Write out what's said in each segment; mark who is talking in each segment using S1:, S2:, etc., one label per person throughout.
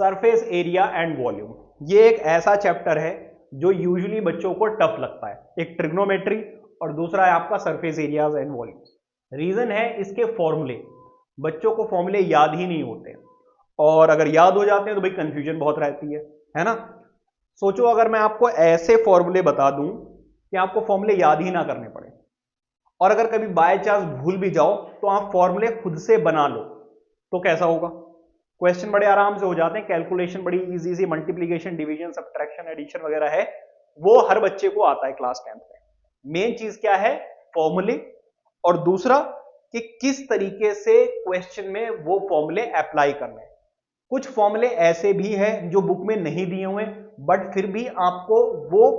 S1: Surface area and volume, ये एक ऐसा चैप्टर है जो यूजुअली बच्चों को टफ लगता है। एक ट्रिग्नोमेट्री और दूसरा है आपका surface areas and volume. Reason है इसके फॉर्मूले, बच्चों को फॉर्मूले याद ही नहीं होते, और अगर याद हो जाते हैं तो भाई कंफ्यूजन बहुत रहती है ना। सोचो अगर मैं आपको ऐसे फॉर्मूले बता दूं कि आपको फॉर्मूले याद ही ना करने पड़े, और अगर कभी बाय चांस भूल भी जाओ तो आप फॉर्मूले खुद से बना लो, तो कैसा होगा? क्वेश्चन बड़े आराम से हो जाते हैं, कैलकुलेशन बड़ी इजी सी, मल्टीप्लीकेशन, डिवीजन, सब्ट्रैक्शन, एडिशन वगैरह है, वो हर बच्चे को आता है क्लास 10th में। मेन चीज क्या है? फॉर्मूले, और दूसरा कि किस तरीके से क्वेश्चन में वो फॉर्मूले अप्लाई करने हैं। कुछ फॉर्मूले ऐसे भी हैं जो बुक में नहीं दिए हुए, बट फिर भी आपको वो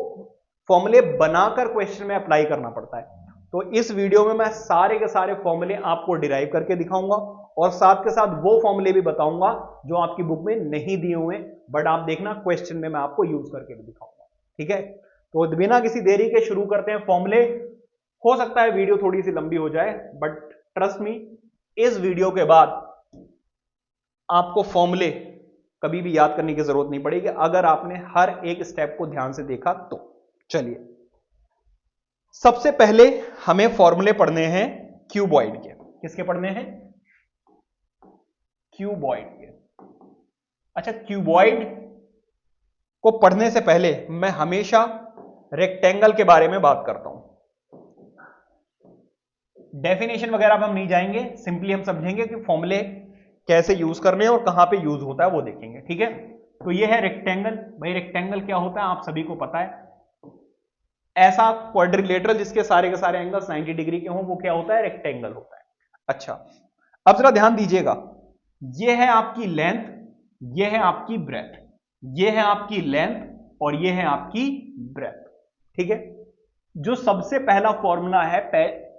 S1: फॉर्मूले बनाकर क्वेश्चन में अप्लाई करना पड़ता है। तो इस वीडियो में मैं सारे के सारे फॉर्मूले आपको डिराइव करके दिखाऊंगा, और साथ के साथ वो फॉर्मूले भी बताऊंगा जो आपकी बुक में नहीं दिए हुए, बट आप देखना क्वेश्चन में मैं आपको यूज करके भी दिखाऊंगा। ठीक है, तो बिना किसी देरी के शुरू करते हैं फॉर्मूले। हो सकता है वीडियो थोड़ी सी लंबी हो जाए, बट ट्रस्ट मी, इस वीडियो के बाद आपको फॉर्मूले कभी भी याद करने की जरूरत नहीं पड़ेगी अगर आपने हर एक स्टेप को ध्यान से देखा तो। चलिए, सबसे पहले हमें फॉर्मूले पढ़ने हैं क्यूबॉइड के। किसके पढ़ने हैं? क्यूबॉइड के। अच्छा, क्यूबॉइड को पढ़ने से पहले मैं हमेशा रेक्टेंगल के बारे में बात करता हूं। डेफिनेशन वगैरह पर हम नहीं जाएंगे, सिंपली हम समझेंगे कि फॉर्मूले कैसे यूज करने हैं और कहां पे यूज होता है वो देखेंगे। ठीक है, तो ये है रेक्टेंगल। भाई रेक्टेंगल क्या होता है आप सभी को पता है, ऐसा क्वाड्रिलेटरल जिसके सारे के सारे एंगल्स 90 डिग्री के हों, वो क्या होता है? रेक्टेंगल होता है। अच्छा, अब जरा ध्यान दीजिएगा, ये है आपकी लेंथ, ये है आपकी ब्रेथ, ये है आपकी लेंथ और ये है आपकी ब्रेथ। ठीक है, जो सबसे पहला फॉर्मूला है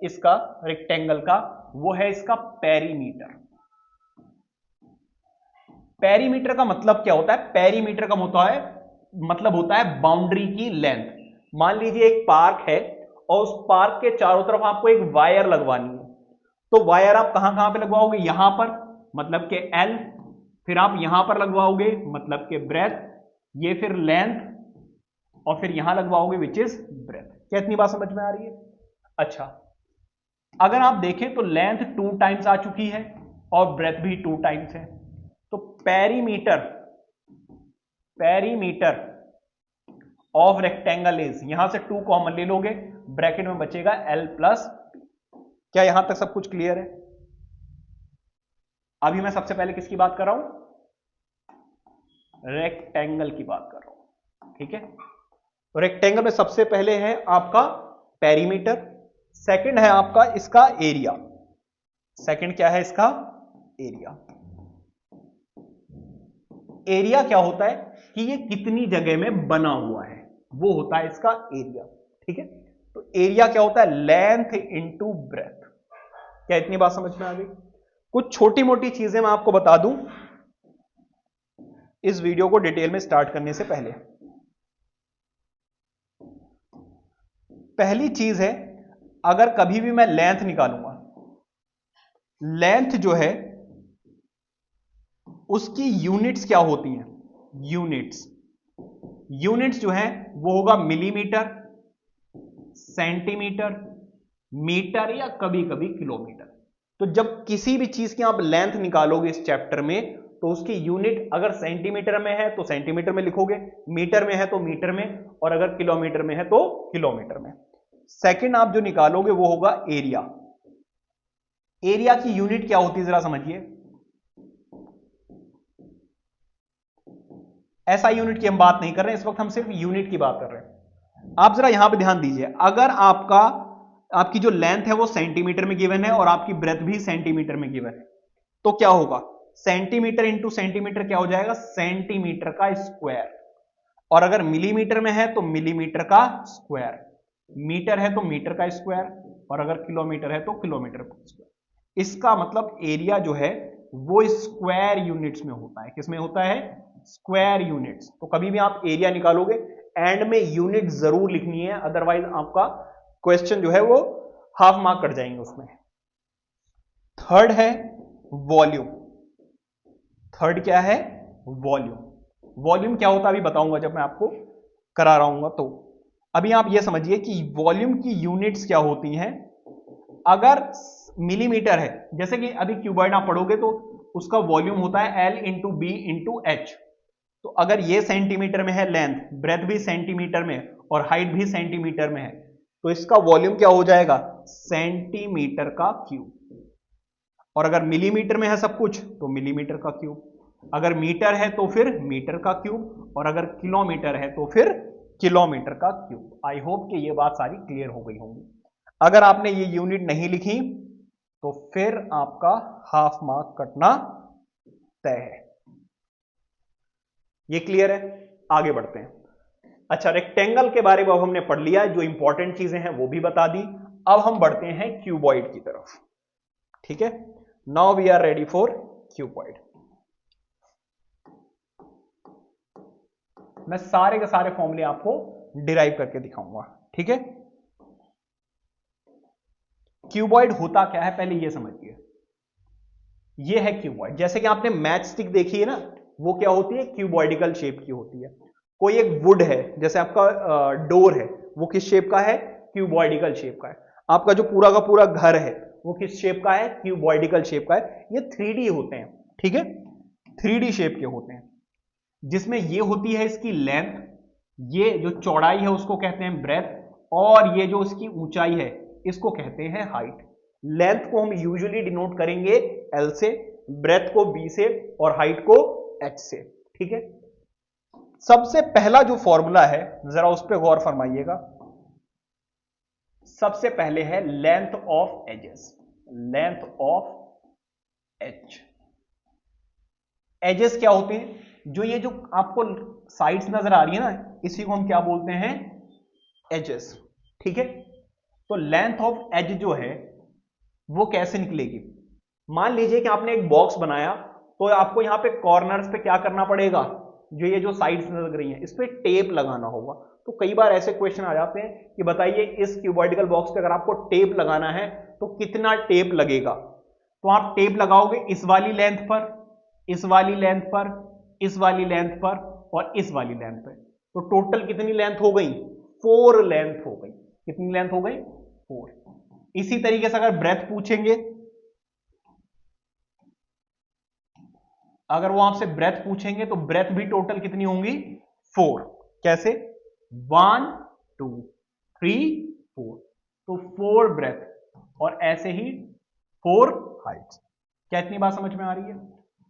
S1: इसका रेक्टेंगल का, वो है इसका पेरीमीटर। पेरीमीटर का मतलब क्या होता है? पेरीमीटर का मतलब होता है बाउंड्री की लेंथ। मान लीजिए एक पार्क है और उस पार्क के चारों तरफ आपको एक वायर लगवानी है, तो वायर आप कहां कहां पे लगवाओगे? यहां पर, मतलब के L, फिर आप यहां पर लगवाओगे मतलब के ब्रेथ, ये फिर लेंथ, और फिर यहां लगवाओगे विच इज ब्रेथ। क्या इतनी बात समझ में आ रही है? अच्छा, अगर आप देखें तो लेंथ 2 टाइम्स आ चुकी है और ब्रेथ भी 2 टाइम्स है, तो पेरीमीटर ऑफ रेक्टेंगल इज, यहां से 2 कॉमन ले लोगे, ब्रैकेट में बचेगा L प्लस। क्या यहां तक सब कुछ क्लियर है? अभी मैं सबसे पहले किसकी बात कर रहा हूं? रेक्टेंगल की बात कर रहा हूं। ठीक है, तो रेक्टेंगल में सबसे पहले है आपका पेरीमीटर, सेकंड है आपका इसका एरिया। सेकंड क्या है इसका? एरिया। एरिया क्या होता है कि ये कितनी जगह में बना हुआ है, वो होता है इसका एरिया। ठीक है, तो एरिया क्या होता है? Length into breadth. क्या इतनी बात समझ में आ गई? कुछ छोटी मोटी चीजें मैं आपको बता दूं इस वीडियो को डिटेल में स्टार्ट करने से पहले। पहली चीज है, अगर कभी भी मैं लेंथ निकालूंगा, लेंथ जो है उसकी यूनिट्स क्या होती हैं? यूनिट्स जो है वो होगा मिलीमीटर, सेंटीमीटर, मीटर या कभी कभी किलोमीटर। तो जब किसी भी चीज की आप लेंथ निकालोगे इस चैप्टर में, तो उसकी यूनिट अगर सेंटीमीटर में है तो सेंटीमीटर में लिखोगे, मीटर में है तो मीटर में, और अगर किलोमीटर में है तो किलोमीटर में। सेकंड आप जो निकालोगे वो होगा एरिया। एरिया की यूनिट क्या होती है जरा समझिए। ऐसा यूनिट की हम बात नहीं कर रहे हैं इस वक्त, हम सिर्फ यूनिट की बात कर रहे हैं। आप जरा यहां पे ध्यान दीजिए, अगर आपकी जो लेंथ है वो सेंटीमीटर में गिवन है और आपकी ब्रेथ भी सेंटीमीटर में गिवन है, तो क्या होगा? सेंटीमीटर इंटू सेंटीमीटर क्या हो जाएगा? सेंटीमीटर का स्क्वायर। और अगर मिलीमीटर में है तो मिलीमीटर का स्क्वायर, मीटर है तो मीटर का स्क्वायर, और अगर किलोमीटर है तो किलोमीटर का स्क्वायर। इसका मतलब एरिया जो है वो स्क्वायर यूनिट्स में होता है। किसमें होता है? Square units. तो कभी भी आप एरिया निकालोगे एंड में यूनिट जरूर लिखनी है, अदरवाइज आपका क्वेश्चन जो है वो हाफ मार्क कट जाएंगे उसमें। थर्ड है वॉल्यूम। थर्ड क्या है? वॉल्यूम। वॉल्यूम क्या होता है अभी बताऊंगा जब मैं आपको करा रहा हूं। तो अभी आप ये समझिए कि वॉल्यूम की यूनिट्स क्या होती हैं। अगर मिलीमीटर है, जैसे कि अभी क्यूबॉइड आप पढ़ोगे तो उसका वॉल्यूम होता है L into B into H. तो अगर ये सेंटीमीटर में है लेंथ, ब्रेथ भी सेंटीमीटर में और हाइट भी सेंटीमीटर में है, तो इसका वॉल्यूम क्या हो जाएगा, सेंटीमीटर का क्यूब। और अगर मिलीमीटर में है सब कुछ तो मिलीमीटर का क्यूब, अगर मीटर है तो फिर मीटर का क्यूब, और अगर किलोमीटर है तो फिर किलोमीटर का क्यूब। आई होप कि ये बात सारी क्लियर हो गई होंगी। अगर आपने ये यूनिट नहीं लिखी तो फिर आपका हाफ मार्क कटना तय है। ये क्लियर है? आगे बढ़ते हैं। अच्छा, रेक्टेंगल के बारे में अब हमने पढ़ लिया, जो इंपॉर्टेंट चीजें हैं वो भी बता दी। अब हम बढ़ते हैं क्यूबॉइड की तरफ। ठीक है, now we are ready for cuboid. मैं सारे के सारे फॉर्मूले आपको डिराइव करके दिखाऊंगा। ठीक है, क्यूबॉइड होता क्या है पहले ये समझिए। ये है क्यूबॉइड। जैसे कि आपने मैच स्टिक देखी है ना, वो क्या होती है, क्यूबॉइडिकल शेप की होती है। कोई एक वुड है, जैसे आपका डोर है, वो किस शेप का है, क्यूबॉइडिकल शेप का है। आपका जो पूरा का पूरा घर है वो किस शेप का है, क्यूबॉइडिकल शेप का है। ये 3D होते हैं। ठीक है, 3D शेप के होते हैं, जिसमें ये होती है इसकी लेंथ, ये जो चौड़ाई है उसको कहते हैं ब्रेथ, और ये जो इसकी ऊंचाई है इसको कहते हैं हाइट। लेंथ को हम यूजुअली डिनोट करेंगे L से, ब्रेथ को B से और हाइट को H से। ठीक है, सबसे पहला जो फॉर्मूला है जरा उस पर गौर फरमाइएगा। सबसे पहले है length of edges, length of edge. Edges क्या होते हैं, जो ये जो आपको साइड्स नजर आ रही है ना, इसी को हम क्या बोलते हैं, एजेस। ठीक है, तो लेंथ ऑफ एज जो है वो कैसे निकलेगी। मान लीजिए कि आपने एक बॉक्स बनाया, तो आपको यहां पे कॉर्नर्स पे क्या करना पड़ेगा, जो साइड्स नजर रही हैं इस पे टेप लगाना होगा। तो कई बार ऐसे क्वेश्चन आ जाते हैं कि बताइए इस क्यूबॉइडिकल बॉक्स पे अगर आपको टेप लगाना है तो कितना टेप लगेगा। तो आप टेप लगाओगे इस वाली लेंथ पर, इस वाली लेंथ पर, इस वाली लेंथ पर और इस वाली लेंथ पर। तो टोटल कितनी लेंथ हो गई, 4 लेंथ हो गई। कितनी लेंथ हो गई, 4। इसी तरीके से अगर ब्रेथ पूछेंगे, अगर वो आपसे ब्रेथ पूछेंगे तो ब्रेथ भी टोटल कितनी होंगी, 4। कैसे, 1 2 3 4, तो 4 ब्रेथ और ऐसे ही 4 हाइट। क्या इतनी बात समझ में आ रही है,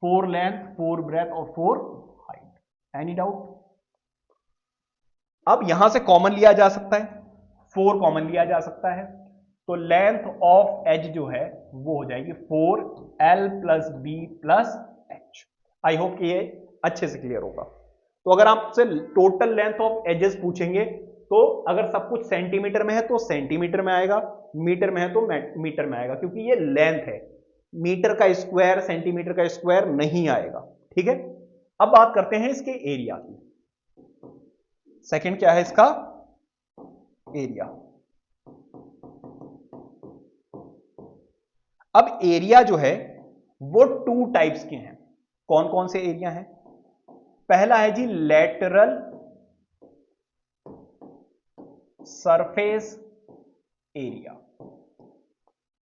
S1: 4 लेंथ, 4 ब्रेथ और 4 हाइट। Any doubt? अब यहां से कॉमन लिया जा सकता है, 4 कॉमन लिया जा सकता है, तो लेंथ ऑफ एज जो है वो हो जाएगी 4L plus B plus H. I hope कि ये अच्छे से क्लियर होगा। तो अगर आपसे टोटल लेंथ ऑफ एजेस पूछेंगे तो अगर सब कुछ सेंटीमीटर में है तो सेंटीमीटर में आएगा, मीटर में है तो मीटर में आएगा, क्योंकि ये लेंथ है, मीटर का स्क्वायर सेंटीमीटर का स्क्वायर नहीं आएगा। ठीक है, अब बात करते हैं इसके एरिया की। सेकंड क्या है इसका, एरिया। अब एरिया जो है वो 2 टाइप्स के हैं। कौन कौन से एरिया हैं, पहला है जी lateral surface area,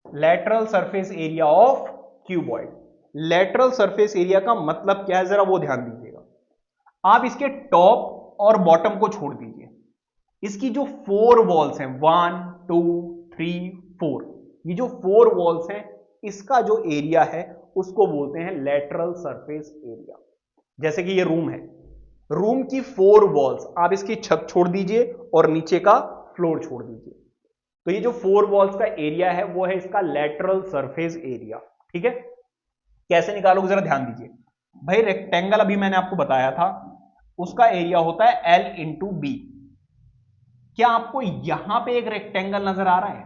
S1: lateral surface area of cuboid. Lateral surface area का मतलब क्या है, जरा वो ध्यान दीजिएगा। आप इसके टॉप और बॉटम को छोड़ दीजिए, इसकी जो 4 वॉल्स हैं, 1 2 3 4, ये जो 4 वॉल्स हैं इसका जो एरिया है उसको बोलते हैं लेटरल सरफेस एरिया। जैसे कि ये रूम है, रूम की 4 वॉल्स, आप इसकी छत छोड़ दीजिए और नीचे का फ्लोर छोड़ दीजिए, तो ये जो 4 वॉल्स का एरिया है वो है इसका लेटरल सरफेस एरिया। ठीक है, कैसे निकालोगे जरा ध्यान दीजिए भाई। रेक्टेंगल अभी मैंने आपको बताया था, उसका एरिया होता है L इंटू बी। क्या आपको यहां पे एक रेक्टेंगल नजर आ रहा है,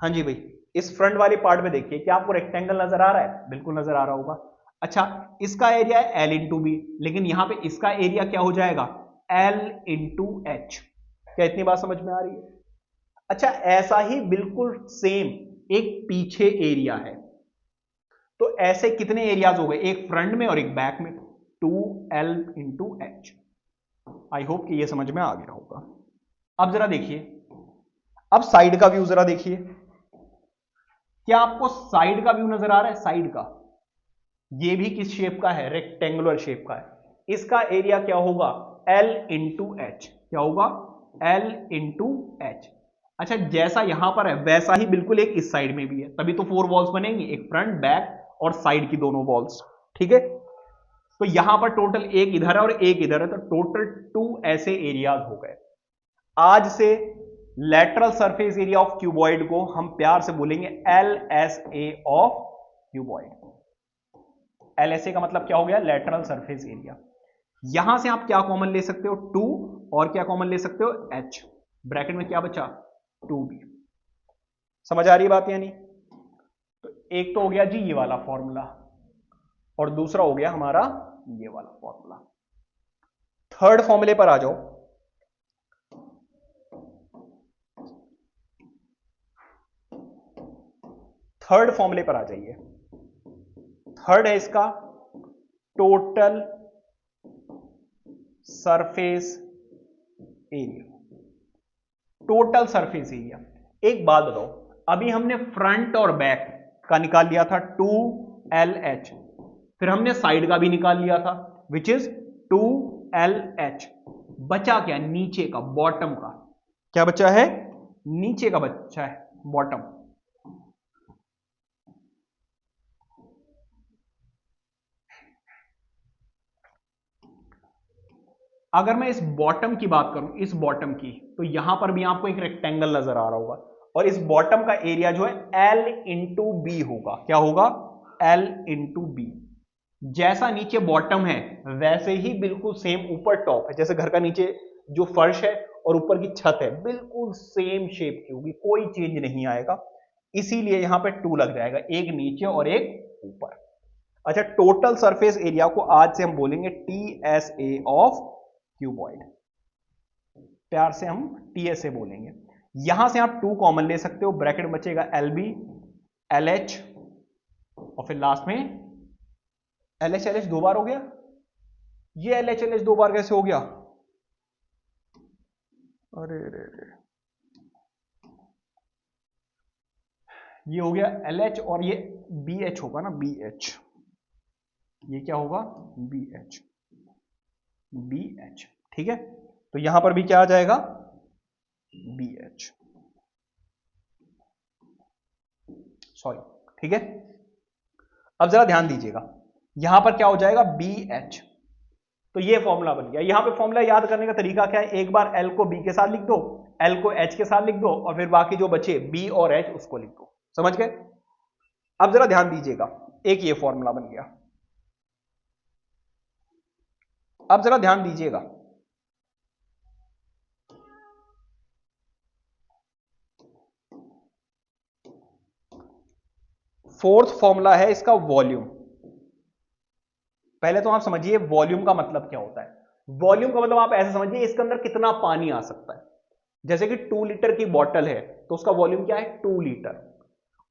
S1: हाँ जी भाई, इस फ्रंट वाले पार्ट में देखिए, क्या आपको रेक्टेंगल नजर आ रहा है, बिल्कुल नजर आ रहा होगा। अच्छा, इसका एरिया है L इंटू बी, लेकिन यहां पे इसका एरिया क्या हो जाएगा, L इंटू एच। क्या इतनी बात समझ में आ रही है? अच्छा, ऐसा ही बिल्कुल सेम एक पीछे एरिया है, तो ऐसे कितने एरियाज हो गए, एक फ्रंट में और एक बैक में, 2L into H. I hope कि ये समझ में आ गया होगा। अब जरा देखिए, अब साइड का व्यू जरा देखिए, क्या आपको साइड का व्यू नजर आ रहा है? साइड का, ये भी किस शेप का है? रेक्टेंगुलर शेप का है। इसका एरिया क्या होगा? L into H. क्या होगा? L into H. अच्छा, जैसा यहां पर है वैसा ही बिल्कुल एक इस साइड में भी है, तभी तो 4 वॉल्स बनेंगी, एक फ्रंट, बैक और साइड की दोनों वॉल्स। ठीक है, तो यहां पर टोटल एक इधर है और एक इधर है, तो टोटल 2 ऐसे एरियाज हो गए। आज से lateral surface area of cuboid को हम प्यार से बोलेंगे LSA ऑफ क्यूबॉइड। LSA का मतलब क्या हो गया? Lateral surface area. यहां से आप क्या कॉमन ले सकते हो? 2, और क्या कॉमन ले सकते हो? H। ब्रैकेट में क्या बचा? 2B। समझ आ रही बात? यानी तो एक तो हो गया जी ये वाला फॉर्मूला, और दूसरा हो गया हमारा ये वाला फॉर्मूला। थर्ड फॉर्मूले पर आ जाओ। थर्ड फॉर्मूले पर आ जाइए। थर्ड है इसका total surface area. Total surface area. एक बात बताओ, अभी हमने फ्रंट और बैक का निकाल लिया था 2LH, फिर हमने साइड का भी निकाल लिया था विच इज 2LH। बचा क्या? नीचे का, बॉटम का। क्या बचा है? नीचे का बचा है, बॉटम। अगर मैं इस बॉटम की बात करूं, इस बॉटम की, तो यहां पर भी आपको एक रेक्टेंगल नजर आ रहा होगा, और इस बॉटम का एरिया जो है L इंटू बी होगा। क्या होगा? L into B. जैसा नीचे बॉटम है वैसे ही बिल्कुल सेम ऊपर टॉप है। जैसे घर का नीचे जो फर्श है और ऊपर की छत है, बिल्कुल सेम शेप की होगी, कोई चेंज नहीं आएगा। इसीलिए यहां पे 2 लग जाएगा, एक नीचे और एक ऊपर। अच्छा, टोटल सरफेस एरिया को आज से हम बोलेंगे TSA ऑफ क्यूबॉइड। प्यार से हम TSA बोलेंगे। यहां से आप 2 कॉमन ले सकते हो, ब्रैकेट में बचेगा LB, LH, और फिर लास्ट में LH। LH 2 बार हो गया, ये LH LH 2 बार कैसे हो गया? अरे रे रे, ये हो गया LH, और ये BH होगा ना, BH। ये क्या होगा? BH, BH। ठीक है, तो यहां पर भी क्या आ जाएगा? BH, sorry. ठीक है, अब जरा ध्यान दीजिएगा, यहां पर क्या हो जाएगा? BH। तो ये फॉर्मूला बन गया। यहां पे फॉर्मूला याद करने का तरीका क्या है? एक बार L को B के साथ लिख दो, L को H के साथ लिख दो, और फिर बाकी जो बचे B और H उसको लिख दो। समझ गए? अब जरा ध्यान दीजिएगा, एक ये फॉर्मूला बन गया। अब जरा ध्यान दीजिएगा, फोर्थ फॉर्मूला है इसका वॉल्यूम। पहले तो आप समझिए वॉल्यूम का मतलब क्या होता है। वॉल्यूम का मतलब आप ऐसे समझिए, इसके अंदर कितना पानी आ सकता है। जैसे कि 2 लीटर की बोतल है, तो उसका वॉल्यूम क्या है? 2 लीटर।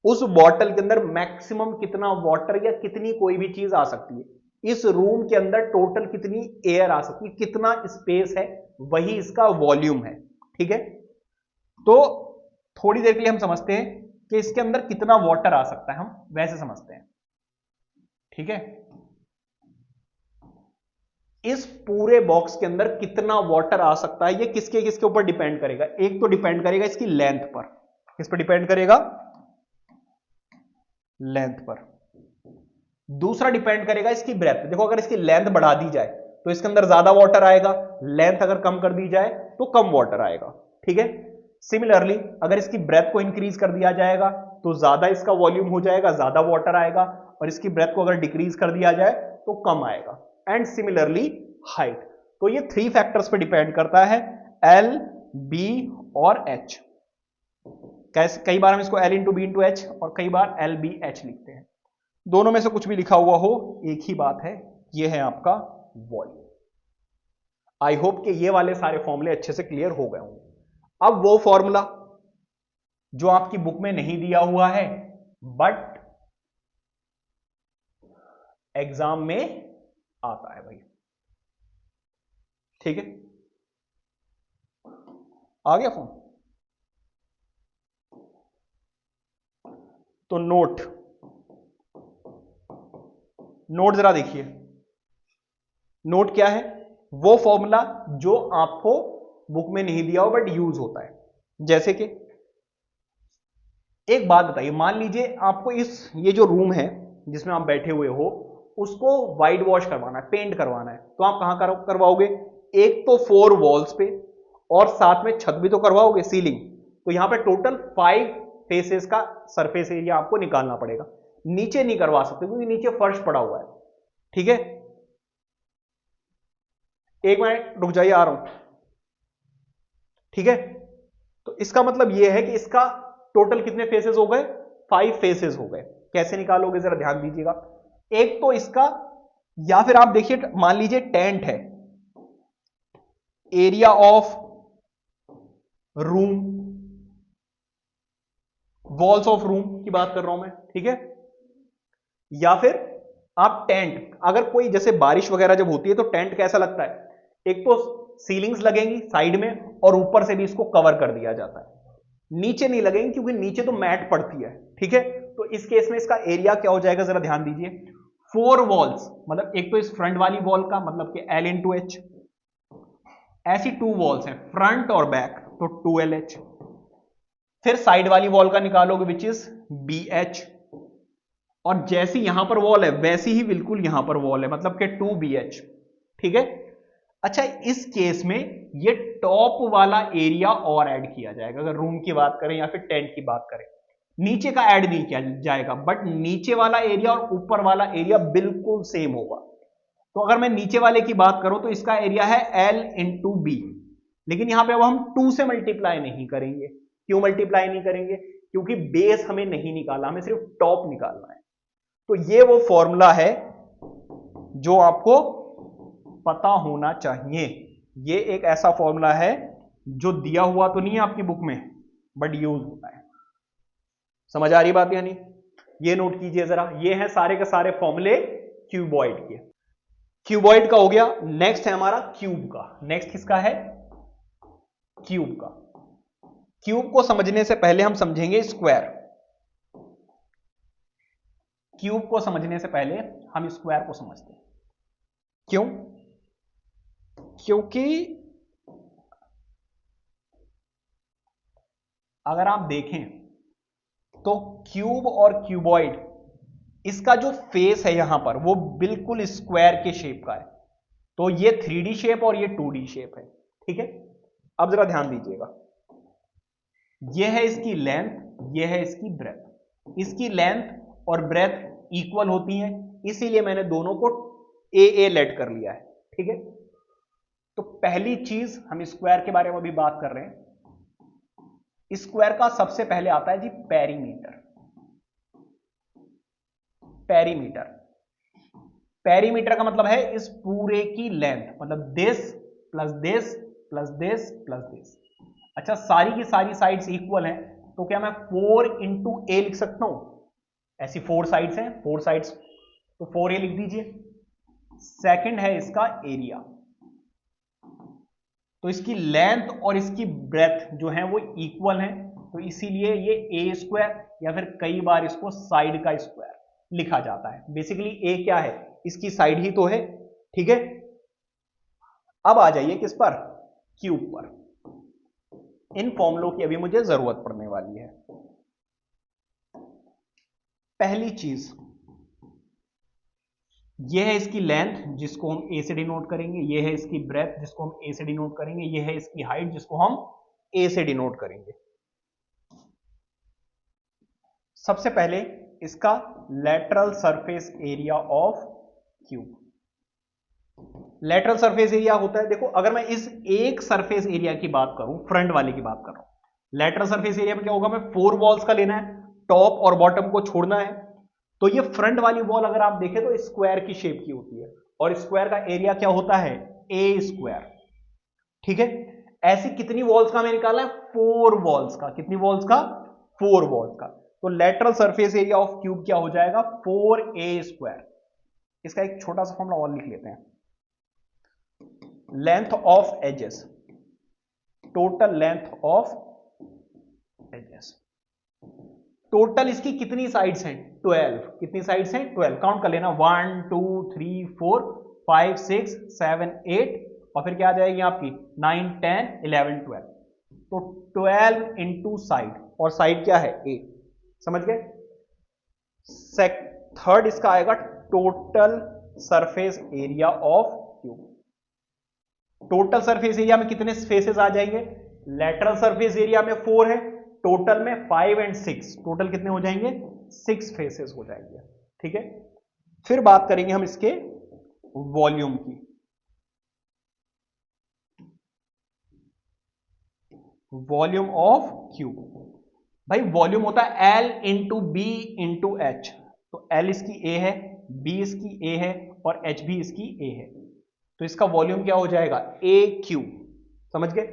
S1: उस बॉटल के अंदर मैक्सिमम कितना वाटर या कितनी कोई भी चीज आ सकती है, इस रूम के अंदर टोटल कितनी एयर आ सकती है, कितना स्पेस है, वही इसका वॉल्यूम है। ठीक है, तो थोड़ी देर के लिए हम समझते हैं कि इसके अंदर कितना वाटर आ सकता है, हम वैसे समझते हैं। ठीक है, इस पूरे बॉक्स के अंदर कितना वाटर आ सकता है, ये किसके किसके ऊपर डिपेंड करेगा? एक तो डिपेंड करेगा इसकी लेंथ पर। किस पर डिपेंड करेगा? लेंथ पर। दूसरा डिपेंड करेगा इसकी ब्रेथ। देखो, अगर इसकी लेंथ बढ़ा दी जाए तो इसके अंदर ज्यादा वाटर आएगा, लेंथ अगर कम कर दी जाए तो कम वाटर आएगा। ठीक है, सिमिलरली अगर इसकी ब्रेथ को इंक्रीज कर दिया जाएगा तो ज्यादा इसका वॉल्यूम हो जाएगा, ज्यादा वाटर आएगा, और इसकी ब्रेथ को अगर डिक्रीज कर दिया जाए तो कम आएगा। And similarly height. तो ये 3 फैक्टर्स पे डिपेंड करता है, L, B और H। कई बार हम इसको L into B into H और कई बार LBH लिखते हैं। दोनों में से कुछ भी लिखा हुआ हो, एक ही बात है, ये है आपका वॉल्यूम। आई होप कि ये वाले सारे फॉर्मूले अच्छे से क्लियर हो गए होंगे। अब वो फॉर्मूला जो आपकी बुक में नहीं दिया हुआ है, बट एग्जाम में आता है भाई। ठीक है, आ गया फोन? तो नोट जरा देखिए, नोट क्या है? वो फॉर्मूला जो आपको बुक में नहीं दिया हो बट यूज होता है। जैसे कि एक बात बताइए, मान लीजिए आपको ये जो रूम है जिसमें आप बैठे हुए हो उसको व्हाइट वॉश करवाना है, पेंट करवाना है, तो आप कहां करवाओगे? एक तो 4 वॉल्स पे और साथ में छत भी तो करवाओगे, सीलिंग। तो यहां पे टोटल 5 फेसेस का सरफेस एरिया आपको निकालना पड़ेगा। नीचे नहीं करवा सकते क्योंकि नीचे फर्श पड़ा हुआ है। ठीक है, एक मिनट रुक जाइए, आ रहा हूं। ठीक है, तो इसका मतलब यह है कि इसका टोटल कितने फेसेस हो गए? 5 फेसेस हो गए। कैसे निकालोगे जरा ध्यान दीजिएगा। एक तो इसका, या फिर आप देखिए मान लीजिए टेंट है, area of room, walls of room की बात कर रहा हूं मैं। ठीक है, या फिर आप टेंट, अगर कोई जैसे बारिश वगैरह जब होती है तो टेंट कैसा लगता है? एक तो सीलिंग्स लगेंगी साइड में और ऊपर से भी इसको कवर कर दिया जाता है, नीचे नहीं लगेंगे क्योंकि नीचे तो मैट पड़ती है। ठीक है, तो इस केस में इसका एरिया क्या हो जाएगा जरा ध्यान दीजिए। 4 वॉल्स, मतलब एक तो इस फ्रंट वाली वॉल का मतलब कि L इंटू एच, ऐसी 2 वॉल्स हैं फ्रंट और बैक तो 2LH। फिर साइड वाली वॉल का निकालोगे विच इज BH, और जैसी यहां पर वॉल है वैसी ही बिल्कुल यहां पर वॉल है, मतलब कि 2BH। ठीक है, अच्छा इस केस में ये टॉप वाला एरिया और ऐड किया जाएगा, अगर रूम की बात करें या फिर टेंट की बात करें। नीचे का ऐड नहीं किया जाएगा, बट नीचे वाला एरिया और ऊपर वाला एरिया बिल्कुल सेम होगा। तो अगर मैं नीचे वाले की बात करूं तो इसका एरिया है L इंटू बी, लेकिन यहां पे अब हम 2 से मल्टीप्लाई नहीं करेंगे। क्यों मल्टीप्लाई नहीं करेंगे? क्योंकि बेस हमें नहीं निकालना, हमें सिर्फ टॉप निकालना है। तो ये वो फॉर्मूला है जो आपको पता होना चाहिए। ये एक ऐसा फॉर्मूला है जो दिया हुआ तो नहीं है आपकी बुक में बट यूज होता है। समझ आ रही बात यानी? ये नोट कीजिए जरा, ये हैं सारे के सारे फॉर्मूले क्यूबॉइड के। क्यूबॉइड का हो गया। नेक्स्ट है हमारा क्यूब का। नेक्स्ट किसका है? क्यूब का। क्यूब को समझने से पहले हम समझेंगे स्क्वायर। क्यूब को समझने से पहले हम स्क्वायर को समझते हैं। क्यों? क्योंकि अगर आप देखें तो क्यूब और क्यूबॉइड, इसका जो फेस है यहां पर वो बिल्कुल स्क्वायर के शेप का है। तो ये 3D शेप और ये 2D शेप है। ठीक है, अब जरा ध्यान दीजिएगा, ये है इसकी लेंथ, ये है इसकी ब्रेथ। इसकी लेंथ और ब्रेथ इक्वल होती हैं, इसीलिए मैंने दोनों को ए लेट कर लिया है। ठीक है, तो पहली चीज हम स्क्वायर के बारे में अभी बात कर रहे हैं। स्क्वायर का सबसे पहले आता है जी पेरीमीटर। पेरीमीटर, पेरीमीटर का मतलब है इस पूरे की लेंथ, मतलब this plus this plus this plus this. अच्छा, सारी की सारी साइड्स इक्वल हैं, तो क्या मैं 4 इंटू ए लिख सकता हूं? ऐसी 4 साइड्स हैं, 4 साइड्स, तो 4A लिख दीजिए। सेकंड है इसका एरिया, तो इसकी लेंथ और इसकी ब्रेथ जो है वो इक्वल है, तो इसीलिए ये ए स्क्वायर या फिर कई बार इसको साइड का स्क्वायर लिखा जाता है। बेसिकली ए क्या है? इसकी साइड ही तो है। ठीक है, अब आ जाइए किस पर? क्यूब पर। इन फॉर्मूलों की अभी मुझे जरूरत पड़ने वाली है। पहली चीज, यह है इसकी लेंथ जिसको हम ए से डिनोट करेंगे, यह है इसकी ब्रेथ जिसको हम ए से डिनोट करेंगे, यह है इसकी हाइट जिसको हम ए से डिनोट करेंगे। सबसे पहले इसका lateral surface area of cube. Lateral surface area होता है, देखो अगर मैं इस एक सरफेस एरिया की बात करूं, फ्रंट वाले की बात कर रहा हूं, लेटरल सरफेस एरिया में क्या होगा? मैं 4 वॉल्स का लेना है, टॉप और बॉटम को छोड़ना है। तो ये फ्रंट वाली वॉल अगर आप देखें तो स्क्वायर की शेप की होती है, और स्क्वायर का एरिया क्या होता है? ए स्क्वायर। ठीक है, ऐसी कितनी वॉल्स का हमें निकालना है? 4 वॉल्स का। कितनी वॉल्स का? 4 वॉल्स का। तो lateral surface area of cube क्या हो जाएगा? 4A square. इसका एक छोटा सा फॉर्मूला और लिख लेते हैं, length of edges, total length of edges. Total इसकी कितनी साइड्स हैं? 12। कितनी साइड्स हैं? 12। काउंट कर लेना, 1 2 3 4 5 6 7 8 और फिर क्या आ जाएगी आपकी 9 10 11 12। तो 12 इंटू साइड, और साइड क्या है? 8। समझ गए? थर्ड इसका आएगा total surface area of cube. Total surface area में कितने फेसेस आ जाएंगे? लेटरल सरफेस एरिया में 4 है, टोटल में 5 और 6, टोटल कितने हो जाएंगे? 6 फेसेस हो जाएंगे। ठीक है, फिर बात करेंगे हम इसके वॉल्यूम की। वॉल्यूम ऑफ क्यूब, भाई वॉल्यूम होता है L into B into H. तो L इसकी A है, B इसकी A है और H भी इसकी A है, तो इसका वॉल्यूम क्या हो जाएगा? A cube. समझ गए?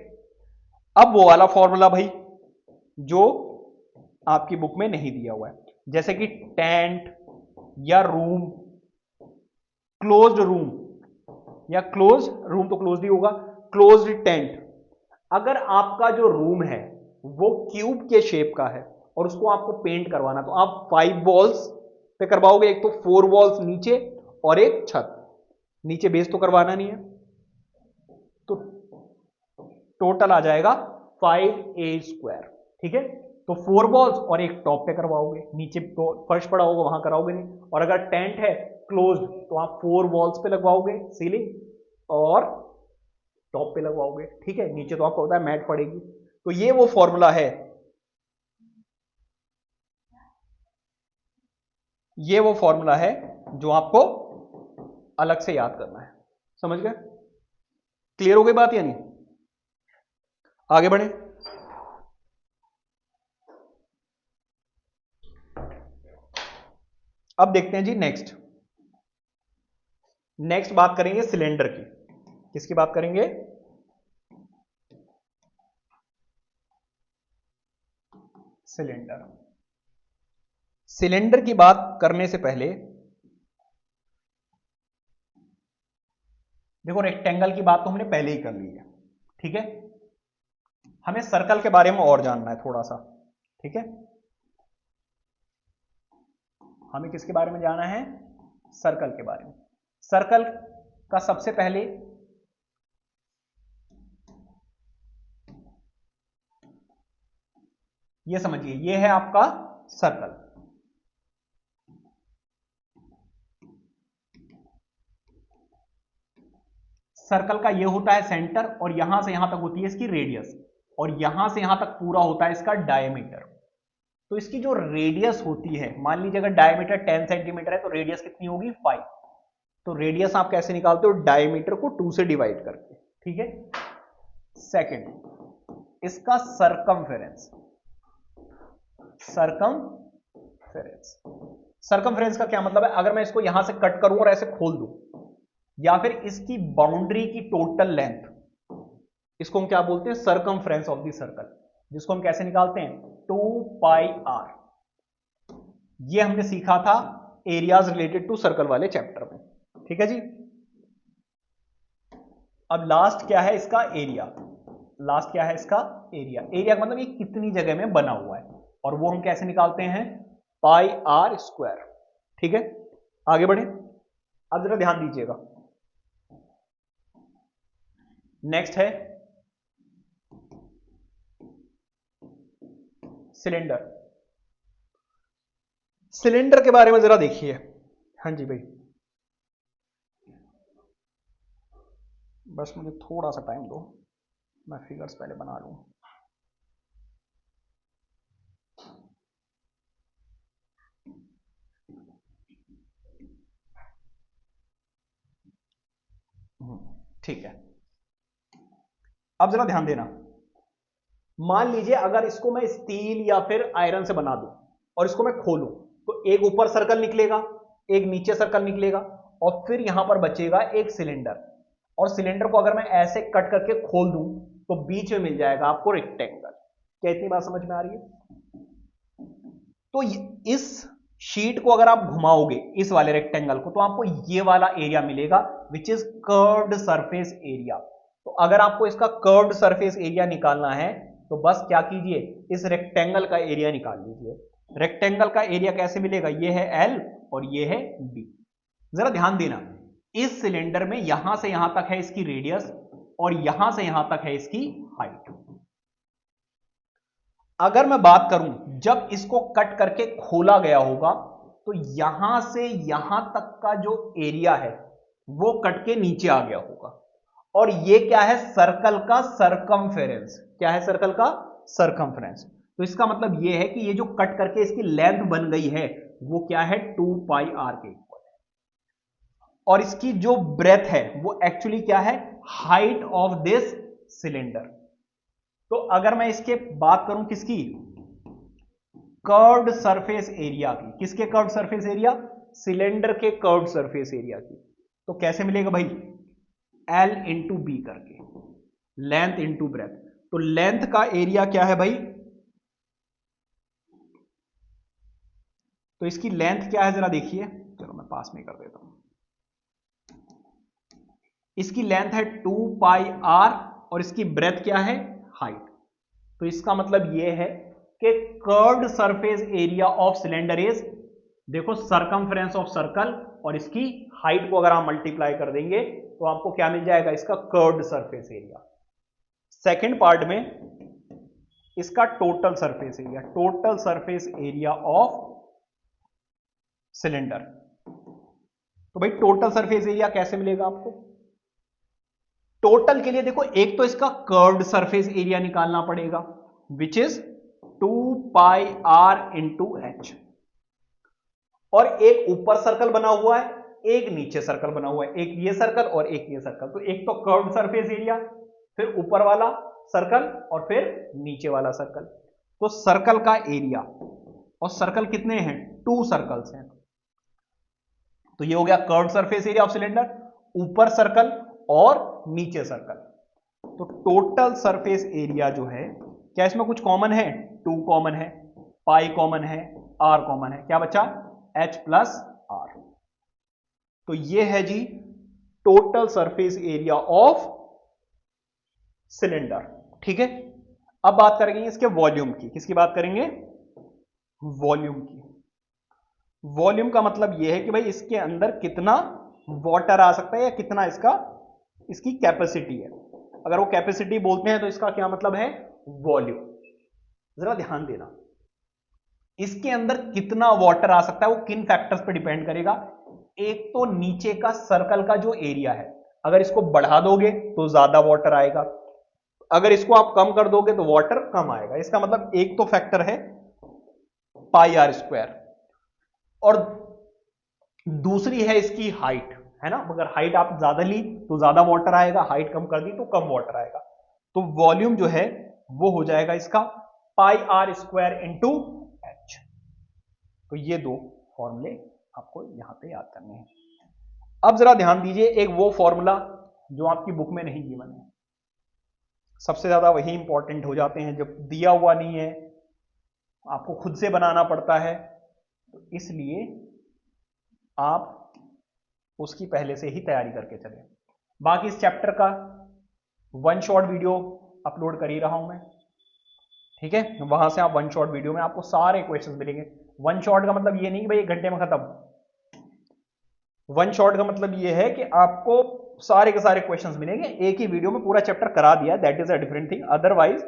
S1: अब वो वाला फॉर्मूला भाई जो आपकी बुक में नहीं दिया हुआ है, जैसे कि टेंट या रूम, क्लोज्ड रूम या क्लोज रूम, तो क्लोज्ड ही होगा, क्लोज्ड टेंट। अगर आपका जो रूम है वो क्यूब के शेप का है और उसको आपको पेंट करवाना, तो आप 5 वॉल्स पे करवाओगे, एक तो 4 वॉल्स नीचे और एक छत। नीचे बेस तो करवाना नहीं है, तो टोटल आ जाएगा 5a²। ठीक है, तो 4 वॉल्स और एक टॉप पे करवाओगे, नीचे तो फर्श पड़ा होगा वहां कराओगे नहीं। और अगर टेंट है क्लोज्ड तो आप 4 वॉल्स पे लगवाओगे सीलिंग और टॉप पे लगवाओगे। ठीक है, नीचे तो आपको होता है मैट पड़ेगी। तो ये वो फॉर्मूला है, ये वो फॉर्मूला है जो आपको अलग से याद करना है। समझ गए? क्लियर हो गई बात या नहीं? आगे बढ़े। अब देखते हैं जी नेक्स्ट बात करेंगे सिलेंडर की। किसकी बात करेंगे? सिलेंडर। सिलेंडर की बात करने से पहले देखो, रेक्टेंगल की बात तो हमने पहले ही कर ली है। ठीक है, हमें सर्कल के बारे में और जानना है थोड़ा सा। ठीक है, हमें किसके बारे में जाना है? सर्कल के बारे में। सर्कल का सबसे पहले ये समझिए, ये है आपका सर्कल। सर्कल का ये होता है सेंटर, और यहां से यहां तक होती है इसकी रेडियस, और यहां से यहां तक पूरा होता है इसका डायमीटर। तो इसकी जो रेडियस होती है, मान लीजिए अगर डायमीटर 10 सेंटीमीटर है तो रेडियस कितनी होगी? 5। तो रेडियस आप कैसे निकालते हो? डायमीटर को 2 से डिवाइड करके। ठीक है, सेकंड इसका सरकमफेरेंस। सरकमफेरेंस का क्या मतलब है? अगर मैं इसको यहां से कट करूं और ऐसे खोल दूं, या फिर इसकी बाउंड्री की टोटल लेंथ, इसको हम क्या बोलते हैं? सरकमफेरेंस ऑफ द सर्कल, जिसको हम कैसे निकालते हैं? 2πr। ये हमने सीखा था एरियाज रिलेटेड टू सर्कल वाले चैप्टर में। ठीक है जी। अब लास्ट क्या है इसका? एरिया। लास्ट क्या है इसका? एरिया। एरिया का मतलब ये कितनी जगह में बना हुआ है, और वो हम कैसे निकालते हैं? πr²। ठीक है, आगे बढ़े। अब जरा ध्यान दीजिएगा, नेक्स्ट है सिलेंडर। सिलेंडर के बारे में जरा देखिए। हाँ जी भाई, बस मुझे थोड़ा सा टाइम दो, मैं फिगर्स पहले बना लूं। ठीक है, अब जरा ध्यान देना। मान लीजिए अगर इसको मैं स्टील या फिर आयरन से बना दूं और इसको मैं खोलूं, तो एक ऊपर सर्कल निकलेगा, एक नीचे सर्कल निकलेगा, और फिर यहां पर बचेगा एक सिलेंडर। और सिलेंडर को अगर मैं ऐसे कट करके खोल दूं तो बीच में मिल जाएगा आपको रेक्टेंगल। क्या इतनी बात समझ में आ रही है? तो इस शीट को अगर आप घुमाओगे इस वाले रेक्टेंगल को तो आपको ये वाला एरिया मिलेगा which is curved surface area. तो अगर आपको इसका कर्व्ड सरफेस एरिया निकालना है तो बस क्या कीजिए, इस रेक्टेंगल का एरिया निकाल लीजिए। रेक्टेंगल का एरिया कैसे मिलेगा, ये है L और ये है D। जरा ध्यान देना, इस सिलेंडर में यहां से यहां तक है इसकी रेडियस और यहां से यहां तक है इसकी हाइट। अगर मैं बात करूं जब इसको कट करके खोला गया होगा तो यहां से यहां तक का जो एरिया है वो कट के नीचे आ गया होगा और ये क्या है, सर्कल का सरकमफेरेंस। क्या है, सर्कल का सरकमफेरेंस। तो इसका मतलब ये है कि ये जो कट करके इसकी लेंथ बन गई है वो क्या है, 2 पाई r के इक्वल है। और इसकी जो ब्रेथ है वो एक्चुअली क्या है, हाइट ऑफ दिस सिलेंडर। तो अगर मैं इसके बात करूं किसकी, कर्व्ड सरफेस एरिया की, किसके कर्व्ड सरफेस एरिया, सिलेंडर के कर्व्ड सरफेस एरिया की, तो कैसे मिलेगा भाई, L इंटू बी करके, लेंथ इंटू ब्रेथ। तो लेंथ का एरिया क्या है भाई, तो इसकी लेंथ क्या है जरा देखिए, चलो मैं पास में कर देता हूं। इसकी लेंथ है 2 पाई r और इसकी ब्रेथ क्या है, हाइट। तो इसका मतलब यह है कि curved surface area of cylinder is, देखो सरकमफ्रेंस ऑफ सर्कल और इसकी हाइट को अगर आप मल्टीप्लाई कर देंगे तो आपको क्या मिल जाएगा, इसका curved surface area. Second part में इसका total surface area, total surface area of cylinder. तो भाई टोटल सरफेस एरिया कैसे मिलेगा आपको, टोटल के लिए देखो एक तो इसका कर्व्ड सरफेस एरिया निकालना पड़ेगा विच is 2 pi r into H, और एक ऊपर सर्कल बना हुआ है एक नीचे सर्कल बना हुआ है, एक ये सर्कल और एक ये सर्कल। तो एक तो कर्व्ड सरफेस एरिया, फिर ऊपर वाला सर्कल और फिर नीचे वाला सर्कल। तो सर्कल का एरिया, और सर्कल कितने हैं, 2 सर्कल्स हैं। तो ये हो गया curved surface area of cylinder, ऊपर सर्कल और नीचे सर्कल। तो टोटल सरफेस एरिया जो है, क्या इसमें कुछ कॉमन है, 2 कॉमन है, पाई कॉमन है, r कॉमन है, क्या बचा, h प्लस r। तो ये है जी total surface area of cylinder. ठीक है, अब बात करेंगे इसके वॉल्यूम की। किसकी बात करेंगे, वॉल्यूम की। वॉल्यूम का मतलब यह है कि भाई इसके अंदर कितना वाटर आ सकता है या कितना इसकी कैपेसिटी है। अगर वो कैपेसिटी बोलते हैं तो इसका क्या मतलब है, वॉल्यूम। जरा ध्यान देना, इसके अंदर कितना वाटर आ सकता है वो किन फैक्टर्स पे डिपेंड करेगा। एक तो नीचे का सर्कल का जो एरिया है, अगर इसको बढ़ा दोगे तो ज्यादा वाटर आएगा, अगर इसको आप कम कर दोगे तो वाटर कम आएगा। इसका मतलब एक तो फैक्टर है पाई आर स्क्वायर, और दूसरी है इसकी हाइट, है ना। अगर हाइट आप ज्यादा ली तो ज्यादा वाटर आएगा, हाइट कम कर दी तो कम वाटर आएगा। तो वॉल्यूम जो है वो हो जाएगा इसका पाई आर स्क्वायर इंटू एच। तो ये 2 फॉर्मूले आपको यहां पे याद करने हैं। अब जरा ध्यान दीजिए, एक वो फॉर्मूला जो आपकी बुक में नहीं गिवन है, सबसे ज्यादा वही इंपॉर्टेंट हो जाते हैं जब दिया हुआ नहीं है, आपको खुद से बनाना पड़ता है, तो इसलिए आप उसकी पहले से ही तैयारी करके चलें। बाकी इस चैप्टर का 1 शॉर्ट वीडियो अपलोड कर ही रहा हूं मैं, ठीक है। वहां से आप 1 शॉर्ट वीडियो में आपको सारे क्वेश्चंस मिलेंगे। 1 शॉर्ट का मतलब ये नहीं कि भाई 1 घंटे में खत्म। 1 शॉर्ट का मतलब ये है कि आपको सारे के सारे क्वेश्चंस मिलेंगे, एक ही वीडियो में पूरा चैप्टर करा दिया, that is a different thing. Otherwise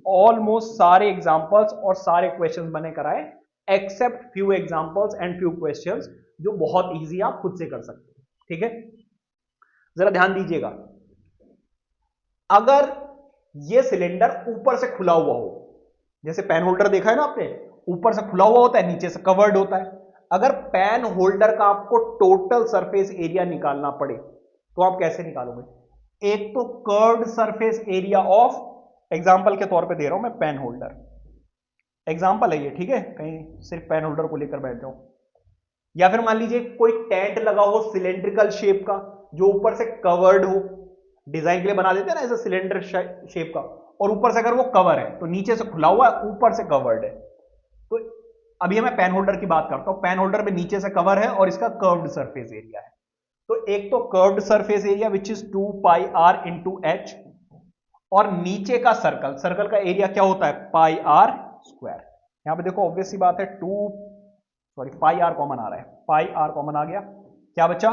S1: almost सारे एग्जांपल्स और सारे क्वेश्चंस बने कराए, except few examples and few questions जो बहुत इजी आप खुद से कर सकते हैं, ठीक है। जरा ध्यान दीजिएगा, अगर ये सिलेंडर ऊपर से खुला हुआ हो, जैसे पेन होल्डर देखा है ना आपने, ऊपर से खुला हुआ होता है, नीचे से कवर्ड होता है। अगर पेन होल्डर का आपको टोटल सरफेस एरिया निकालना पड़े तो आप कैसे निकालोगे, एक तो curved surface area of, example के तौर पे दे रहा हूं मैं, पेन होल्डर एग्जांपल है ये, ठीक है, कहीं सिर्फ पेन होल्डर को लेकर बैठ जाओ। या फिर मान लीजिए कोई टेंट लगा हो सिलेंड्रिकल शेप का जो ऊपर से कवर्ड हो, डिजाइन के लिए बना देते हैं ना ऐसे सिलेंडर शेप का, और ऊपर से अगर वो कवर है तो नीचे से खुला हुआ है, ऊपर से कवर्ड है। तो अभी मैं पेन होल्डर की बात करता हूं। पेन होल्डर में नीचे से कवर है और इसका कर्व्ड सरफेस एरिया है। तो एक तो curved surface area which is 2 pi R into H, और नीचे का सर्कल, सर्कल का एरिया क्या होता है, पाई आर स्क्वायर। यहां पे देखो ऑब्वियस सी बात है, पाई आर कॉमन आ रहा है, पाई आर कॉमन आ गया, क्या बचा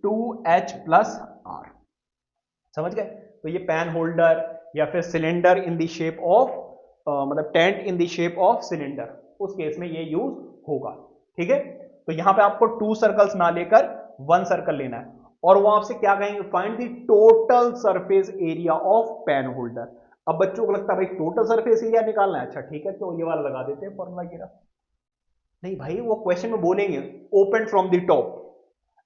S1: 2h प्लस आर। समझ गए? तो ये पेन होल्डर या फिर cylinder in the shape of मतलब tent in the shape of cylinder, उस केस में ये यूज होगा। ठीक है, तो यहां पे आपको 2 सर्कल्स ना लेकर 1 सर्कल लेना है, और वो आपसे क्या कहेंगे, find the total surface area of pen holder. अब बच्चों को लगता है भाई टोटल सरफेस एरिया निकालना है, अच्छा ठीक है, तो ये वाला लगा देते हैं फॉर्मूला ये रहा। नहीं भाई, वो क्वेश्चन में बोलेंगे ओपन फ्रॉम द टॉप,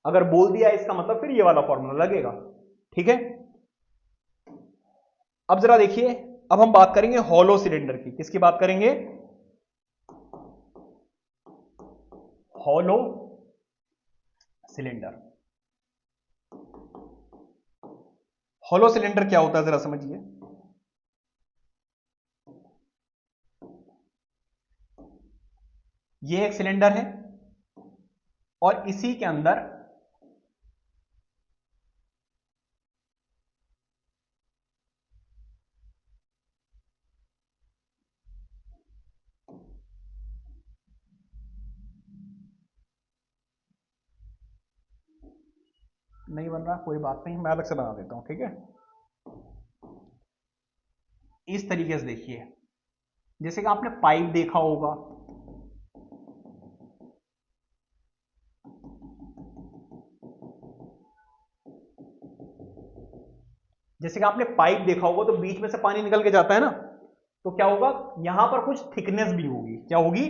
S1: अगर बोल दिया इसका मतलब फिर ये वाला फॉर्मूला लगेगा। ठीक है, अब जरा देखिए, अब हम बात करेंगे हॉलो सिलेंडर की। किसकी बात करेंगे, हॉलो सिलेंडर। हॉलो सिलेंडर क्या होता है जरा समझिए। ये एक सिलेंडर है और इसी के अंदर नहीं बन रहा, कोई बात नहीं, मैं अलग से बना देता हूं। ठीक है, इस तरीके से देखिए, जैसे कि आपने पाइप देखा होगा, जैसे कि आपने पाइप देखा होगा तो बीच में से पानी निकल के जाता है ना, तो क्या होगा, यहां पर कुछ थिकनेस भी होगी। क्या होगी,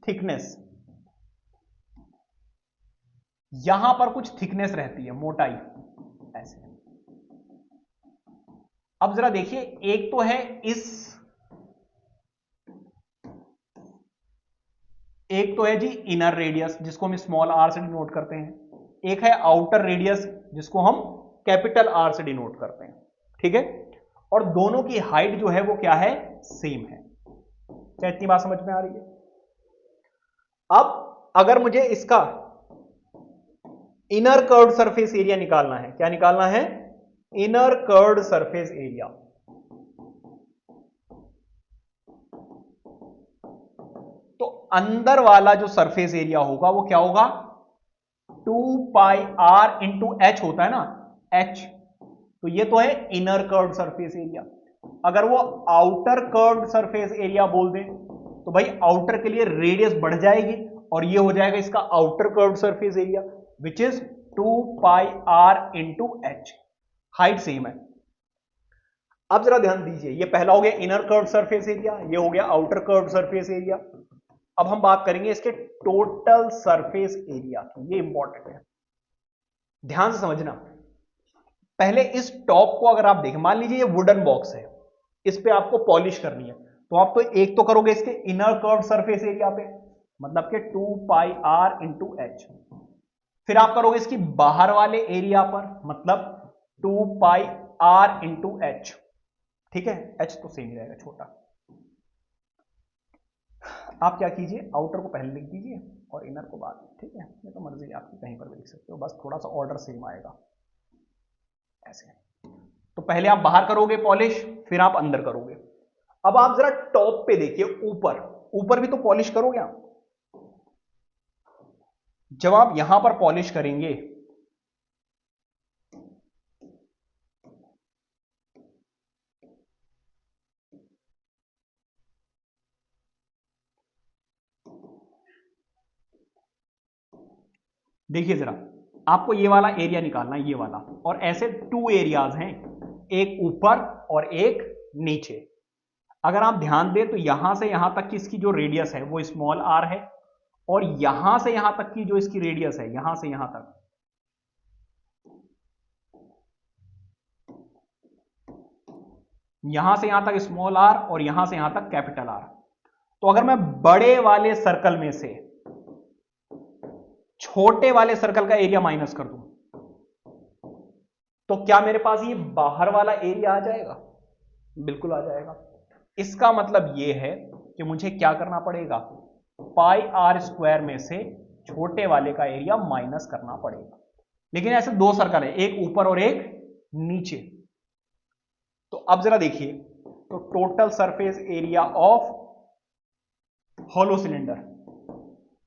S1: थिकनेस। यहां पर कुछ थिकनेस रहती है, मोटाई ऐसे। अब जरा देखिए, एक तो है एक तो है जी इनर रेडियस, जिसको हम स्मॉल आर से डिनोट करते हैं। एक है आउटर रेडियस, जिसको हम कैपिटल आर से डिनोट करते हैं। ठीक है, और दोनों की हाइट जो है वो क्या है, सेम है। क्या इतनी बात समझ में आ रही है? अब अगर मुझे इसका इनर कर्व्ड सरफेस एरिया निकालना है, क्या निकालना है, इनर कर्व्ड सरफेस एरिया, तो अंदर वाला जो सरफेस एरिया होगा वो क्या होगा, 2 पाई आर इंटू एच होता है ना, एच। तो ये तो है इनर कर्व्ड सरफेस एरिया। अगर वो आउटर कर्व्ड सरफेस एरिया बोल दें तो भाई आउटर के लिए रेडियस बढ़ जाएगी और ये हो जाएगा इसका outer curved surface area which is 2 pi R into H. Height same है। अब जरा ध्यान दीजिए, ये पहला हो गया इनर कर्व्ड सरफेस एरिया, ये हो गया आउटर कर्व्ड सरफेस एरिया। अब हम बात करेंगे इसके टोटल सरफेस एरिया की, ये इंपॉर्टेंट है, ध्यान से समझना। पहले इस टॉप को अगर आप देखें, मान लीजिए ये वुडन बॉक्स है, इस पे आपको पॉलिश करनी है, तो आप तो एक तो करोगे इसके इनर कर्व्ड सरफेस एरिया पे, मतलब कि 2 पाई आर इंटू एच। फिर आप करोगे इसकी बाहर वाले एरिया पर, मतलब 2 पाई आर इंटू एच। ठीक है, एच तो सेम ही रहेगा, छोटा। आप क्या कीजिए, आउटर को पहले लिख दीजिए और इनर को बाद में। ठीक है, ये तो मर्जी आपकी, कहीं पर भी लिख सकते हो, बस थोड़ा सा ऑर्डर सेम आएगा ऐसे। तो पहले आप बाहर करोगे पॉलिश, फिर आप अंदर करोगे। अब आप जरा टॉप पे देखिए, ऊपर, ऊपर भी तो पॉलिश करोगे आप। जब आप यहां पर पॉलिश करेंगे देखिए जरा, आपको ये वाला एरिया निकालना है, ये वाला, और ऐसे 2 एरियाज हैं, एक ऊपर और एक नीचे। अगर आप ध्यान दें तो यहां से यहां तक की इसकी जो रेडियस है वो स्मॉल आर है, और यहां से यहां तक की जो इसकी रेडियस है, यहां से यहां तक, यहां से यहां तक स्मॉल आर और यहां से यहां तक कैपिटल आर। तो अगर मैं बड़े वाले सर्कल में से छोटे वाले सर्कल का एरिया माइनस कर दूं तो क्या मेरे पास ये बाहर वाला एरिया आ जाएगा? बिल्कुल आ जाएगा। इसका मतलब यह है कि मुझे क्या करना पड़ेगा, पाई आर स्क्वायर में से छोटे वाले का एरिया माइनस करना पड़ेगा। लेकिन ऐसे दो सर्कल है, एक ऊपर और एक नीचे। तो अब जरा देखिए, तो total surface area of hollow cylinder,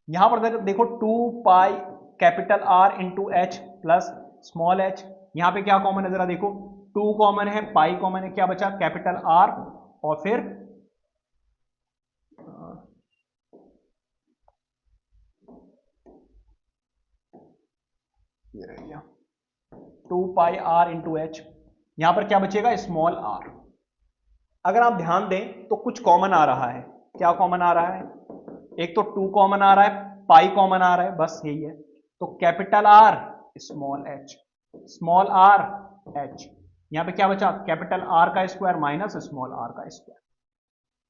S1: यहां पर देखो 2 pi capital R into H plus small H. यहां पे क्या कॉमन है, जरा देखो 2 कॉमन है, पाई कॉमन है, क्या बचा कैपिटल आर और फिर ये रह गया 2 पाई आर इंटू एच। यहां पर क्या बचेगा स्मॉल आर। अगर आप ध्यान दें तो कुछ कॉमन आ रहा है। क्या कॉमन आ रहा है, एक तो 2 कॉमन आ रहा है, पाई कॉमन आ रहा है, बस यही है। तो capital R small R H. यहां पे क्या बचा कैपिटल आर का स्क्वायर माइनस स्मॉल आर का स्क्वायर।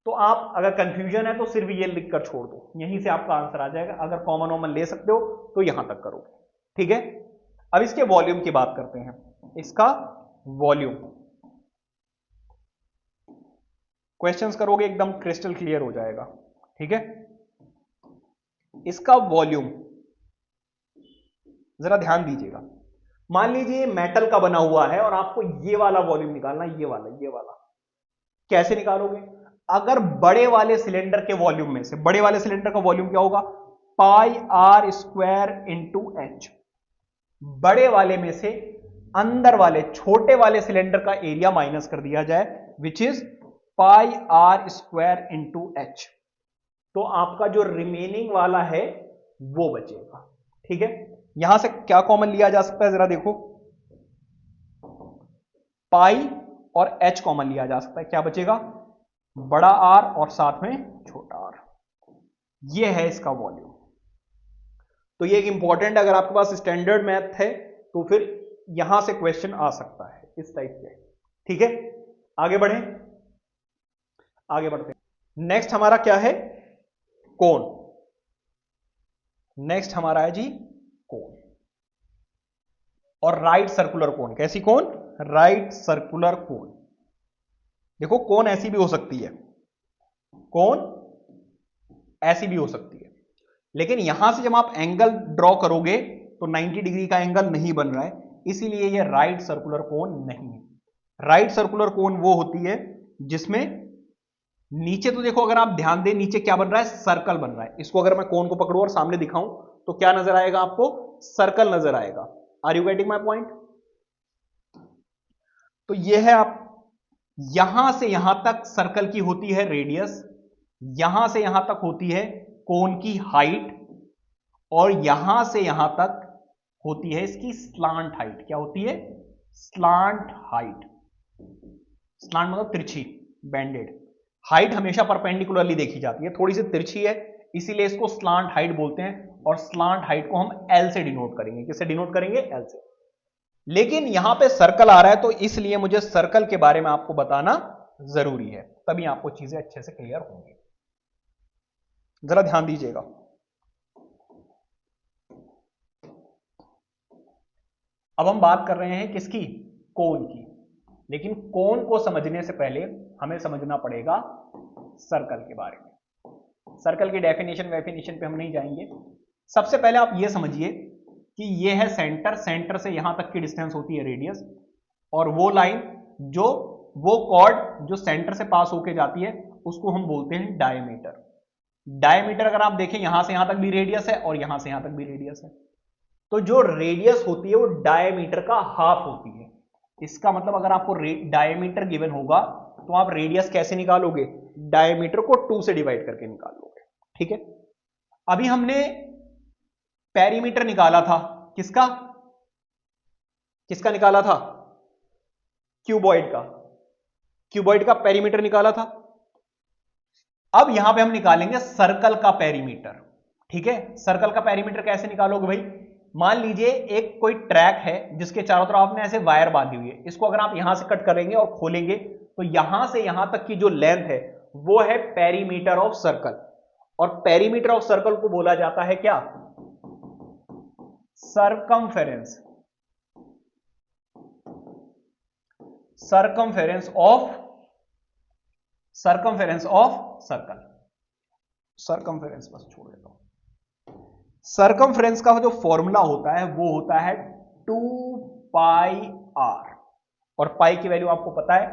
S1: तो आप अगर कंफ्यूजन है तो सिर्फ ये लिखकर छोड़ दो, यहीं से आपका आंसर आ जाएगा। अगर कॉमन वॉमन ले सकते हो तो यहां तक करो, ठीक है। अब इसके वॉल्यूम की बात करते हैं। इसका वॉल्यूम क्वेश्चंस करोगे एकदम क्रिस्टल क्लियर हो जाएगा, ठीक है। इसका वॉल्यूम जरा ध्यान दीजिएगा। मान लीजिए मेटल का बना हुआ है और आपको ये वाला वॉल्यूम निकालना, ये वाला कैसे निकालोगे? अगर बड़े वाले सिलेंडर के वॉल्यूम में से, बड़े वाले सिलेंडर का वॉल्यूम क्या होगा पाई आर स्क्वायर इंटू एच। बड़े वाले में से अंदर वाले छोटे वाले सिलेंडर का एरिया माइनस कर दिया जाए, which is pi R square into H. तो आपका जो रिमेनिंग वाला है वो बचेगा, ठीक है। यहां से क्या कॉमन लिया जा सकता है, जरा देखो पाई और एच कॉमन लिया जा सकता है, क्या बचेगा बड़ा आर और साथ में छोटा आर। ये है इसका वॉल्यूम। तो ये एक इंपॉर्टेंट, अगर आपके पास स्टैंडर्ड मैथ है तो फिर यहां से क्वेश्चन आ सकता है इस टाइप के, ठीक है। आगे बढ़े, आगे बढ़ते हैं। नेक्स्ट हमारा क्या है कोन। नेक्स्ट हमारा है जी कोन और राइट सर्कुलर कोन। कैसी कोन, राइट सर्कुलर कोन। देखो कोन ऐसी भी हो सकती है, कोन ऐसी भी हो सकती है, लेकिन यहां से जब आप एंगल ड्रॉ करोगे तो 90 डिग्री का एंगल नहीं बन रहा है, इसीलिए यह राइट सर्कुलर कोन नहीं है। राइट सर्कुलर कोन वो होती है जिसमें नीचे, तो देखो अगर आप ध्यान दें नीचे क्या बन रहा है सर्कल बन रहा है। इसको अगर मैं कोन को पकड़ूं और सामने दिखाऊं तो क्या नजर आएगा आपको, सर्कल नजर आएगा। Are you getting my point? तो यह है, आप यहां से यहां तक सर्कल की होती है रेडियस, यहां से यहां तक होती है कोन की हाइट, और यहां से यहां तक होती है इसकी स्लांट हाइट। क्या होती है स्लांट हाइट। स्लांट मतलब तिरछी, बेंडेड। हाइट हमेशा परपेंडिकुलरली देखी जाती है, थोड़ी सी तिरछी है, इसीलिए इसको स्लांट हाइट बोलते हैं। और स्लांट हाइट को हम एल से डिनोट करेंगे। किससे डिनोट करेंगे, एल से। लेकिन यहां पे सर्कल आ रहा है तो इसलिए मुझे सर्कल के बारे में आपको बताना जरूरी है, तभी आपको चीजें अच्छे से क्लियर होंगी। जरा ध्यान दीजिएगा। अब हम बात कर रहे हैं किसकी, कोन की। लेकिन कोन को समझने से पहले हमें समझना पड़ेगा सर्कल के बारे में। सर्कल की डेफिनेशन वेफिनेशन पे हम नहीं जाएंगे। सबसे पहले आप ये समझिए कि ये है सेंटर, सेंटर से यहां तक की डिस्टेंस होती है रेडियस, और वो लाइन जो, वो कॉर्ड जो सेंटर से पास होके जाती है उसको हम बोलते हैं डायमीटर। डायमीटर अगर आप देखें यहां से यहां तक भी रेडियस है और यहां से यहां तक भी रेडियस है, तो जो रेडियस होती है वो डायमीटर का हाफ होती है। इसका मतलब अगर आपको डायमीटर गिवन होगा तो आप रेडियस कैसे निकालोगे, डायमीटर को 2 से डिवाइड करके निकाल लोगे, ठीक है। अभी हमने पेरीमीटर निकाला था, किसका किसका निकाला था, क्यूबॉइड का। क्यूबॉइड का पेरीमीटर निकाला था। अब यहां पे हम निकालेंगे सर्कल का पेरीमीटर, ठीक है। सर्कल का पेरीमीटर कैसे निकालोगे भाई, मान लीजिए एक कोई ट्रैक है जिसके चारों तरफ आपने ऐसे वायर बांधी हुई है, इसको अगर आप यहां से कट करेंगे और खोलेंगे तो यहां से यहां तक की जो लेंथ है वो है पेरीमीटर ऑफ सर्कल। और पेरीमीटर ऑफ सर्कल को बोला जाता है क्या, circumference. Circumference of circle. Circumference बस छोड़ देता हूं। सरकमफेरेंस का जो फॉर्मूला होता है वो होता है 2πr, और पाई की वैल्यू आपको पता है,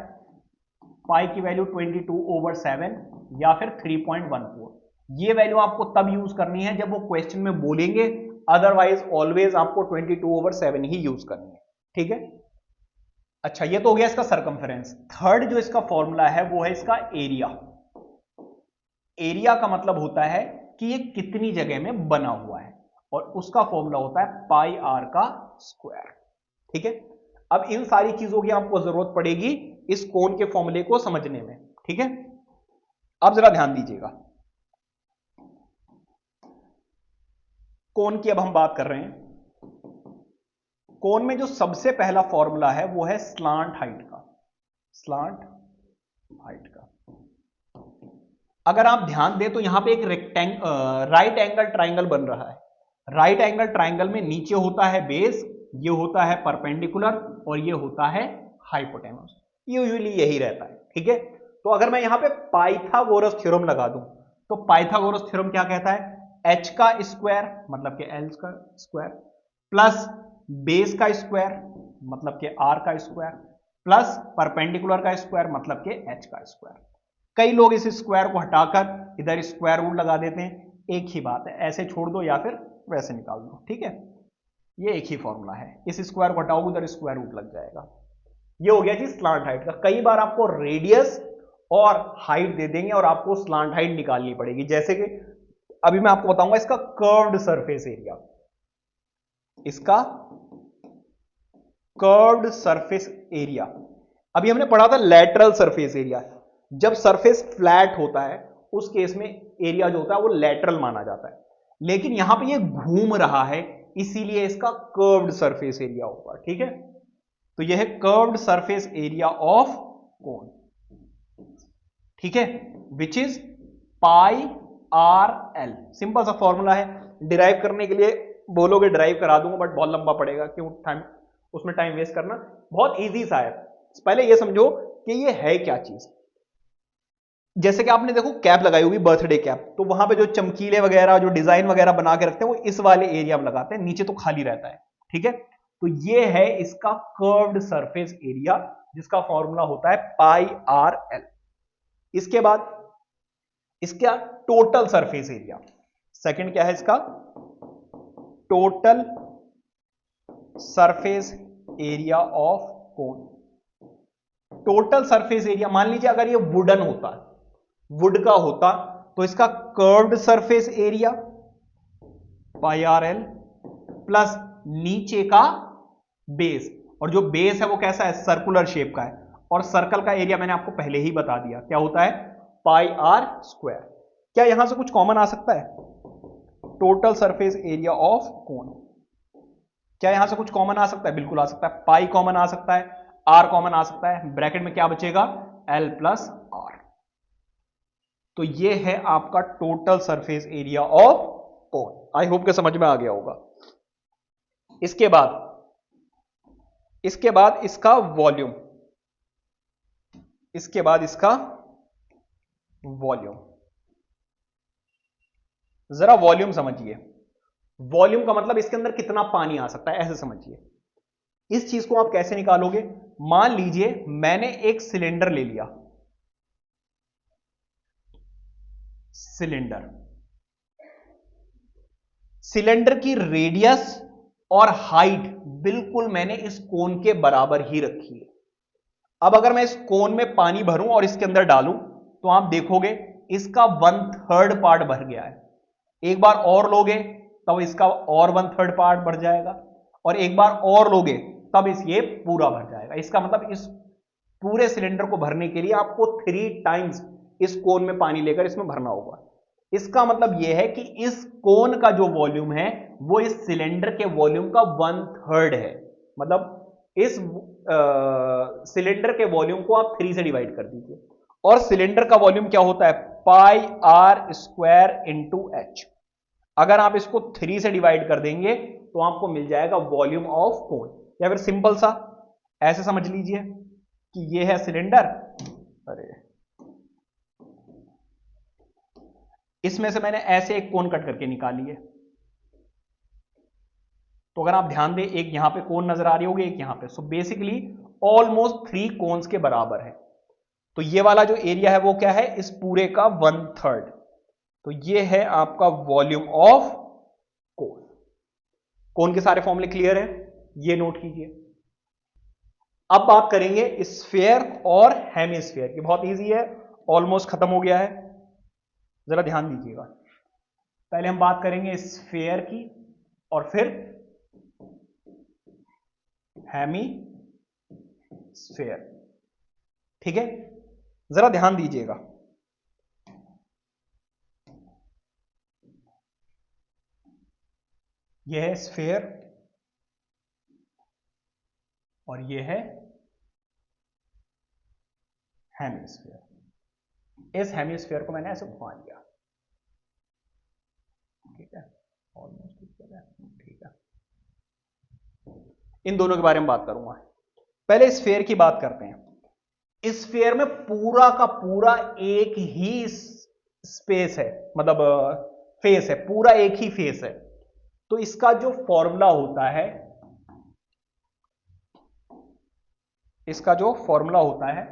S1: पाई की वैल्यू 22/7 या फिर 3.14। ये वैल्यू आपको तब यूज करनी है जब वो क्वेश्चन में बोलेंगे, अदरवाइज ऑलवेज आपको 22/7 ही यूज करनी है, ठीक है। अच्छा, ये तो हो गया इसका सरकमफेरेंस। थर्ड जो इसका फॉर्मूला है वो है इसका एरिया। एरिया का मतलब होता है कि ये कितनी जगह में बना हुआ है, और उसका फॉर्मूला होता है पाई आर का स्क्वायर, ठीक है। अब इन सारी चीजों की आपको जरूरत पड़ेगी इस कोण के फॉर्मूले को समझने में, ठीक है। अब जरा ध्यान दीजिएगा, कोण की अब हम बात कर रहे हैं। कोण में जो सबसे पहला फॉर्मूला है वो है स्लांट हाइट का, स्लांट हाइट का। अगर आप ध्यान दें तो यहां पे एक राइट एंगल ट्राइंगल बन रहा है। राइट एंगल ट्राइंगल में नीचे होता है बेस, ये होता है परपेंडिकुलर, और ये होता है हाइपोटेनस। यूजुअली यही रहता है, ठीक है। तो अगर मैं यहां पे पाइथागोरस थ्योरम लगा दूं तो पाइथागोरस थ्योरम क्या कहता है, h का स्क्वायर मतलब कि l का स्क्वायर, प्लस बेस का स्क्वायर मतलब कि r का स्क्वायर, प्लस परपेंडिकुलर का स्क्वायर मतलब कि h का स्क्वायर। कई लोग इस स्क्वायर को हटाकर इधर स्क्वायर रूट लगा देते हैं, एक ही बात है, ऐसे छोड़ दो या फिर वैसे निकाल दो, ठीक है। ये एक ही फॉर्मूला है, इस स्क्वायर को हटाओगे उधर स्क्वायर रूट लग जाएगा। ये हो गया जी स्लांट हाइट का। कई बार आपको रेडियस और हाइट दे देंगे और आपको स्लांट हाइट निकालनी पड़ेगी, जैसे कि अभी मैं आपको बताऊंगा इसका कर्व्ड सरफेस एरिया। इसका कर्व्ड सरफेस एरिया, अभी हमने पढ़ा था लैटरल सरफेस एरिया। जब सरफेस फ्लैट होता है उस केस में एरिया जो होता है वो लैटरल माना जाता है, लेकिन यहां पे ये घूम रहा है इसीलिए इसका कर्व्ड सरफेस एरिया होगा, ठीक है। तो यह है curved surface area of cone, ठीक है, which is pi R L. Simple सा फॉर्मूला है, डिराइव करने के लिए बोलोगे डिराइव करा दूंगा बट बहुत लंबा पड़ेगा, क्यों टाइम उसमें टाइम वेस्ट करना। बहुत इजी सा है, पहले ये समझो कि ये है क्या चीज। जैसे कि आपने देखो कैप लगाई होगी, बर्थडे कैप, तो वहां पे जो चमकीले वगैरह जो डिजाइन वगैरह बना के रखते हैं वो इस वाले एरिया में लगाते हैं, नीचे तो खाली रहता है, ठीक है। तो ये है इसका कर्व्ड सरफेस एरिया जिसका फॉर्मूला होता है पाई आर एल। इसके बाद इसका टोटल सरफेस एरिया, सेकंड क्या है इसका, total surface area of cone. Total surface area, मान लीजिए अगर ये वुडन होता, वुड का होता, तो इसका curved surface area pi R L plus नीचे का बेस, और जो बेस है वो कैसा है, सर्कुलर शेप का है, और सर्कल का एरिया मैंने आपको पहले ही बता दिया क्या होता है, पाई आर स्क्वायर। क्या यहां से कुछ कॉमन आ सकता है, total surface area of cone, क्या यहां से कुछ कॉमन आ सकता है, बिल्कुल आ सकता है, पाई कॉमन आ सकता है, आर कॉमन आ सकता है, ब्रैकेट में क्या बचेगा, एल प्लस आर। तो ये है आपका total surface area of cone. I hope के समझ में आ गया होगा। इसके बाद इसका वॉल्यूम, इसके बाद इसका वॉल्यूम, जरा वॉल्यूम समझिए। वॉल्यूम का मतलब इसके अंदर कितना पानी आ सकता है, ऐसे समझिए। इस चीज को आप कैसे निकालोगे, मान लीजिए मैंने एक सिलेंडर ले लिया, सिलेंडर की रेडियस और हाइट बिल्कुल मैंने इस कोन के बराबर ही रखी है। अब अगर मैं इस कोन में पानी भरूं और इसके अंदर डालूं तो आप देखोगे इसका 1/3 पार्ट भर गया है। एक बार और लोगे तब इसका और 1/3 पार्ट भर जाएगा, और एक बार और लोगे तब ये पूरा भर जाएगा। इसका मतलब इस पूरे सिलेंडर को भरने के लिए आपको 3 टाइम्स इस कोन में पानी लेकर इसमें भरना होगा। इसका मतलब यह है कि इस कोन का जो वॉल्यूम है वो इस सिलेंडर के वॉल्यूम का 1/3 है। मतलब इस सिलेंडर के वॉल्यूम को आप 3 से डिवाइड कर दीजिए, और सिलेंडर का वॉल्यूम क्या होता है, पाई आर स्क्वायर इंटू एच। अगर आप इसको 3 से डिवाइड कर देंगे तो आपको मिल जाएगा वॉल्यूम ऑफ कोन। या फिर सिंपल सा ऐसे समझ लीजिए कि ये है सिलेंडर, अरे इसमें से मैंने ऐसे एक कोन कट करके निकाली है। तो अगर आप ध्यान दें, एक यहां पे कोन नजर आ रही होगी, एक यहां पे। सो बेसिकली ऑलमोस्ट 3 कोन्स के बराबर है। तो ये वाला जो एरिया है वो क्या है, इस पूरे का 1/3। तो ये है आपका वॉल्यूम ऑफ कोन। कोन के सारे फॉर्मूले क्लियर है, ये नोट कीजिए। अब बात करेंगे स्फीयर और हेमिस्फीयर की। बहुत इजी है, ऑलमोस्ट खत्म हो गया है। जरा ध्यान दीजिएगा, पहले हम बात करेंगे स्फीयर की और फिर हेमिस्फीयर। ठीक है, जरा ध्यान दीजिएगा। यह है स्फीयर और यह है हेमिस्फीयर। इस हेमिस्फीयर को मैंने ऐसे घुमा दिया। ठीक है, ऑलमोस्ट ठीक है। इन दोनों के बारे में बात करूंगा। पहले स्फीयर की बात करते हैं। स्फीयर में पूरा का पूरा एक ही स्पेस है, मतलब फेस है, पूरा एक ही फेस है। तो इसका जो फॉर्मूला होता है, इसका जो फॉर्मूला होता है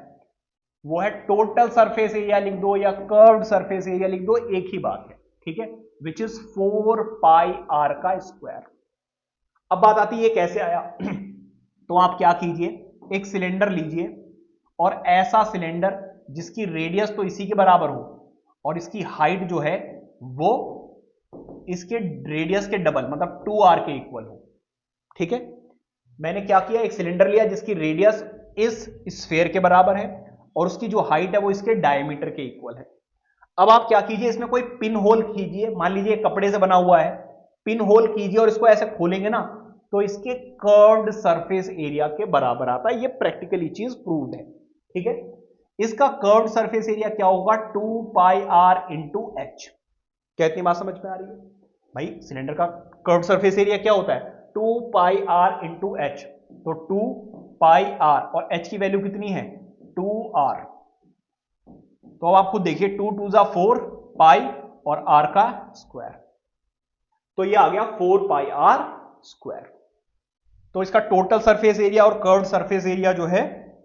S1: वो है टोटल सरफेस एरिया लिख दो या कर्व्ड सरफेस एरिया लिख दो, एक ही बात है। ठीक है, विच इज 4 पाई आर का स्क्वायर। अब बात आती है ये कैसे आया। तो आप क्या कीजिए, एक सिलेंडर लीजिए और ऐसा सिलेंडर जिसकी रेडियस तो इसी के बराबर हो और इसकी हाइट जो है वो इसके रेडियस के डबल, मतलब 2r के इक्वल हो। ठीक है, मैंने क्या किया, एक सिलेंडर लिया जिसकी रेडियस इस स्फीयर के बराबर है और उसकी जो हाइट है वो इसके डायमीटर के इक्वल है। अब आप क्या कीजिए, इसमें कोई पिन होल कीजिए। मान लीजिए कपड़े से बना हुआ है, पिन होल कीजिए और इसको ऐसे खोलेंगे ना तो इसके कर्व्ड सरफेस एरिया के बराबर आता है। ये प्रैक्टिकली चीज प्रूव्ड है। ठीक है, इसका कर्व्ड सरफेस एरिया क्या होगा, 2 पाई आर इंटू एच। क्या इतनी बात समझ में आ रही है भाई? सिलेंडर का कर्व्ड सरफेस एरिया क्या होता है, 2 पाई आर इंटू एच। तो 2 पाई आर और एच की वैल्यू कितनी है, 2r। तो अब आप खुद देखिए, 2 2 जा 4 पाई और r का स्क्वायर, तो ये आ गया 4 पाई आर स्क्वायर। तो इसका टोटल सरफेस एरिया और कर्व्ड सरफेस एरिया जो है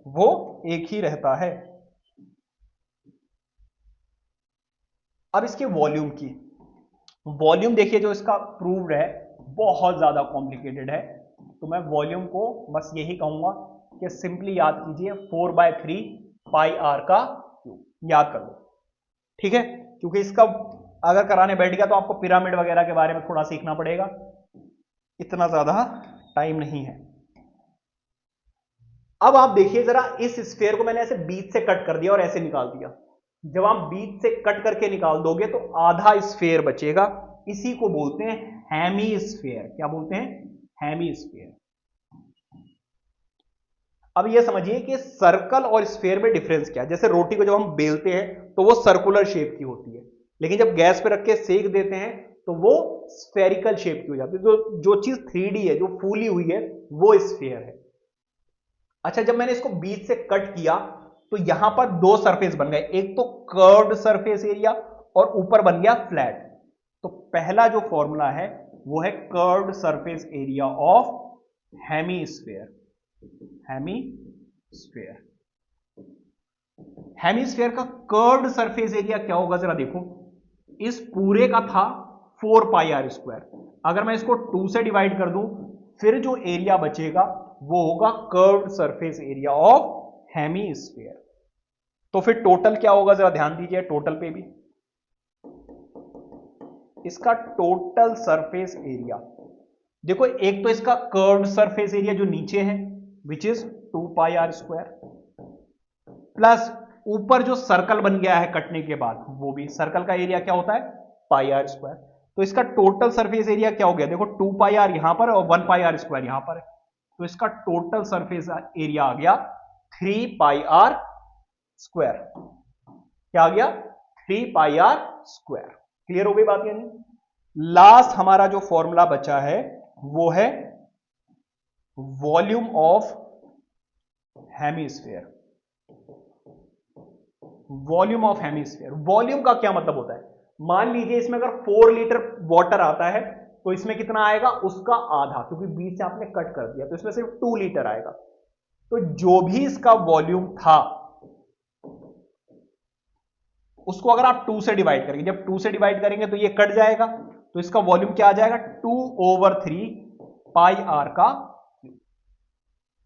S1: वो एक ही रहता है। अब इसके वॉल्यूम की, वॉल्यूम देखिए जो इसका प्रूव्ड है बहुत ज्यादा कॉम्प्लिकेटेड है। तो मैं वॉल्यूम को बस यही कहूंगा कि सिंपली याद कीजिए 4/3 पाई आर का क्यूब, याद कर लो। ठीक है, क्योंकि इसका अगर कराने बैठ गया तो आपको पिरामिड वगैरह के बारे में थोड़ा सीखना पड़ेगा, इतना ज्यादा टाइम नहीं है। अब आप देखिए जरा, इस स्फीयर को मैंने ऐसे बीच से कट कर दिया और ऐसे निकाल दिया। जब आप बीच से कट करके निकाल दोगे तो आधा स्फीयर बचेगा, इसी को बोलते हैं हेमिस्फीयर। क्या बोलते हैं, हेमिस्फीयर। अब यह समझिए कि सर्कल और स्फीयर में डिफरेंस क्या है। जैसे रोटी को जब हम बेलते हैं तो वो सर्कुलर शेप की होती है, लेकिन जब गैस पे रख के सेक देते हैं तो वो स्फेरिकल शेप की हो जाती है। जो चीज 3D है, जो फूली हुई है, वो स्फीयर है। अच्छा, जब मैंने इसको बीच से कट किया तो यहां पर दो सरफेस बन गए, एक तो कर्व्ड सरफेस एरिया और ऊपर बन गया फ्लैट। तो पहला जो फॉर्मूला है वो है curved surface area of hemisphere. Hemisphere, hemisphere का कर्व्ड सरफेस एरिया क्या होगा जरा देखो। इस पूरे का था 4 पाई आर स्क्वायर, अगर मैं इसको 2 से डिवाइड कर दूं फिर जो एरिया बचेगा वो होगा curved surface area of hemisphere. तो फिर टोटल क्या होगा जरा ध्यान दीजिए, टोटल पे भी इसका टोटल सरफेस एरिया देखो। एक तो इसका कर्व्ड सरफेस एरिया जो नीचे है which is 2 pi R square, plus ऊपर जो सर्कल बन गया है कटने के बाद, वो भी सर्कल का एरिया क्या होता है, पाई आर स्क्वायर। तो इसका टोटल सरफेस एरिया क्या हो गया, देखो 2 पाई आर यहां पर और 1 पाई आर स्क्वायर यहां पर है। तो इसका टोटल सरफेस एरिया आ गया 3 पाई आर स्क्वायर। क्या आ गया, 3 पाई आर स्क्वायर। क्लियर हो गई बात? यानी लास्ट हमारा जो फॉर्मूला बचा है वो है volume of hemisphere. Volume of hemisphere, volume का क्या मतलब होता है, मान लीजिए इसमें अगर 4 लीटर वाटर आता है तो इसमें कितना आएगा, उसका आधा, क्योंकि बीच से आपने कट कर दिया तो इसमें सिर्फ 2 लीटर आएगा। तो जो भी इसका वॉल्यूम था उसको अगर आप 2 से डिवाइड करेंगे, जब 2 से डिवाइड करेंगे तो ये कट जाएगा, तो इसका वॉल्यूम क्या आ जाएगा, 2/3 पाई आर का क्यूब।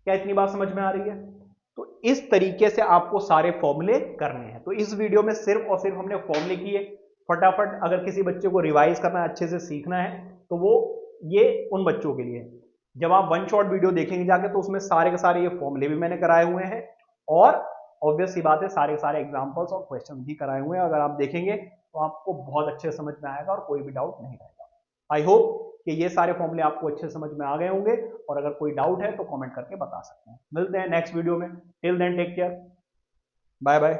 S1: क्या इतनी बात समझ में आ रही है? तो इस तरीके से आपको सारे फॉर्मूले करने हैं। तो इस वीडियो में सिर्फ और सिर्फ हमने फॉर्मूले किए। फटाफट अगर किसी बच्चे को रिवाइज करना है, अच्छे से सीखना है, तो वो ये उन बच्चों के लिए है। जब आप वन शॉट वीडियो देखेंगे जाके तो उसमें सारे के सारे ये फॉर्मूले भी मैंने कराए हुए हैं और ऑब्वियस सी बात है सारे के सारे एग्जांपल्स और क्वेश्चन भी कराए हुए हैं। अगर आप देखेंगे तो आपको बहुत अच्छे से समझ में आएगा और कोई भी डाउट नहीं रहेगा। आई होप कि ये सारे फॉर्मूले आपको अच्छे समझ में आ गए होंगे, और अगर कोई डाउट है तो कमेंट करके बता सकते हैं। मिलते हैं नेक्स्ट वीडियो में। Till then take care, bye bye.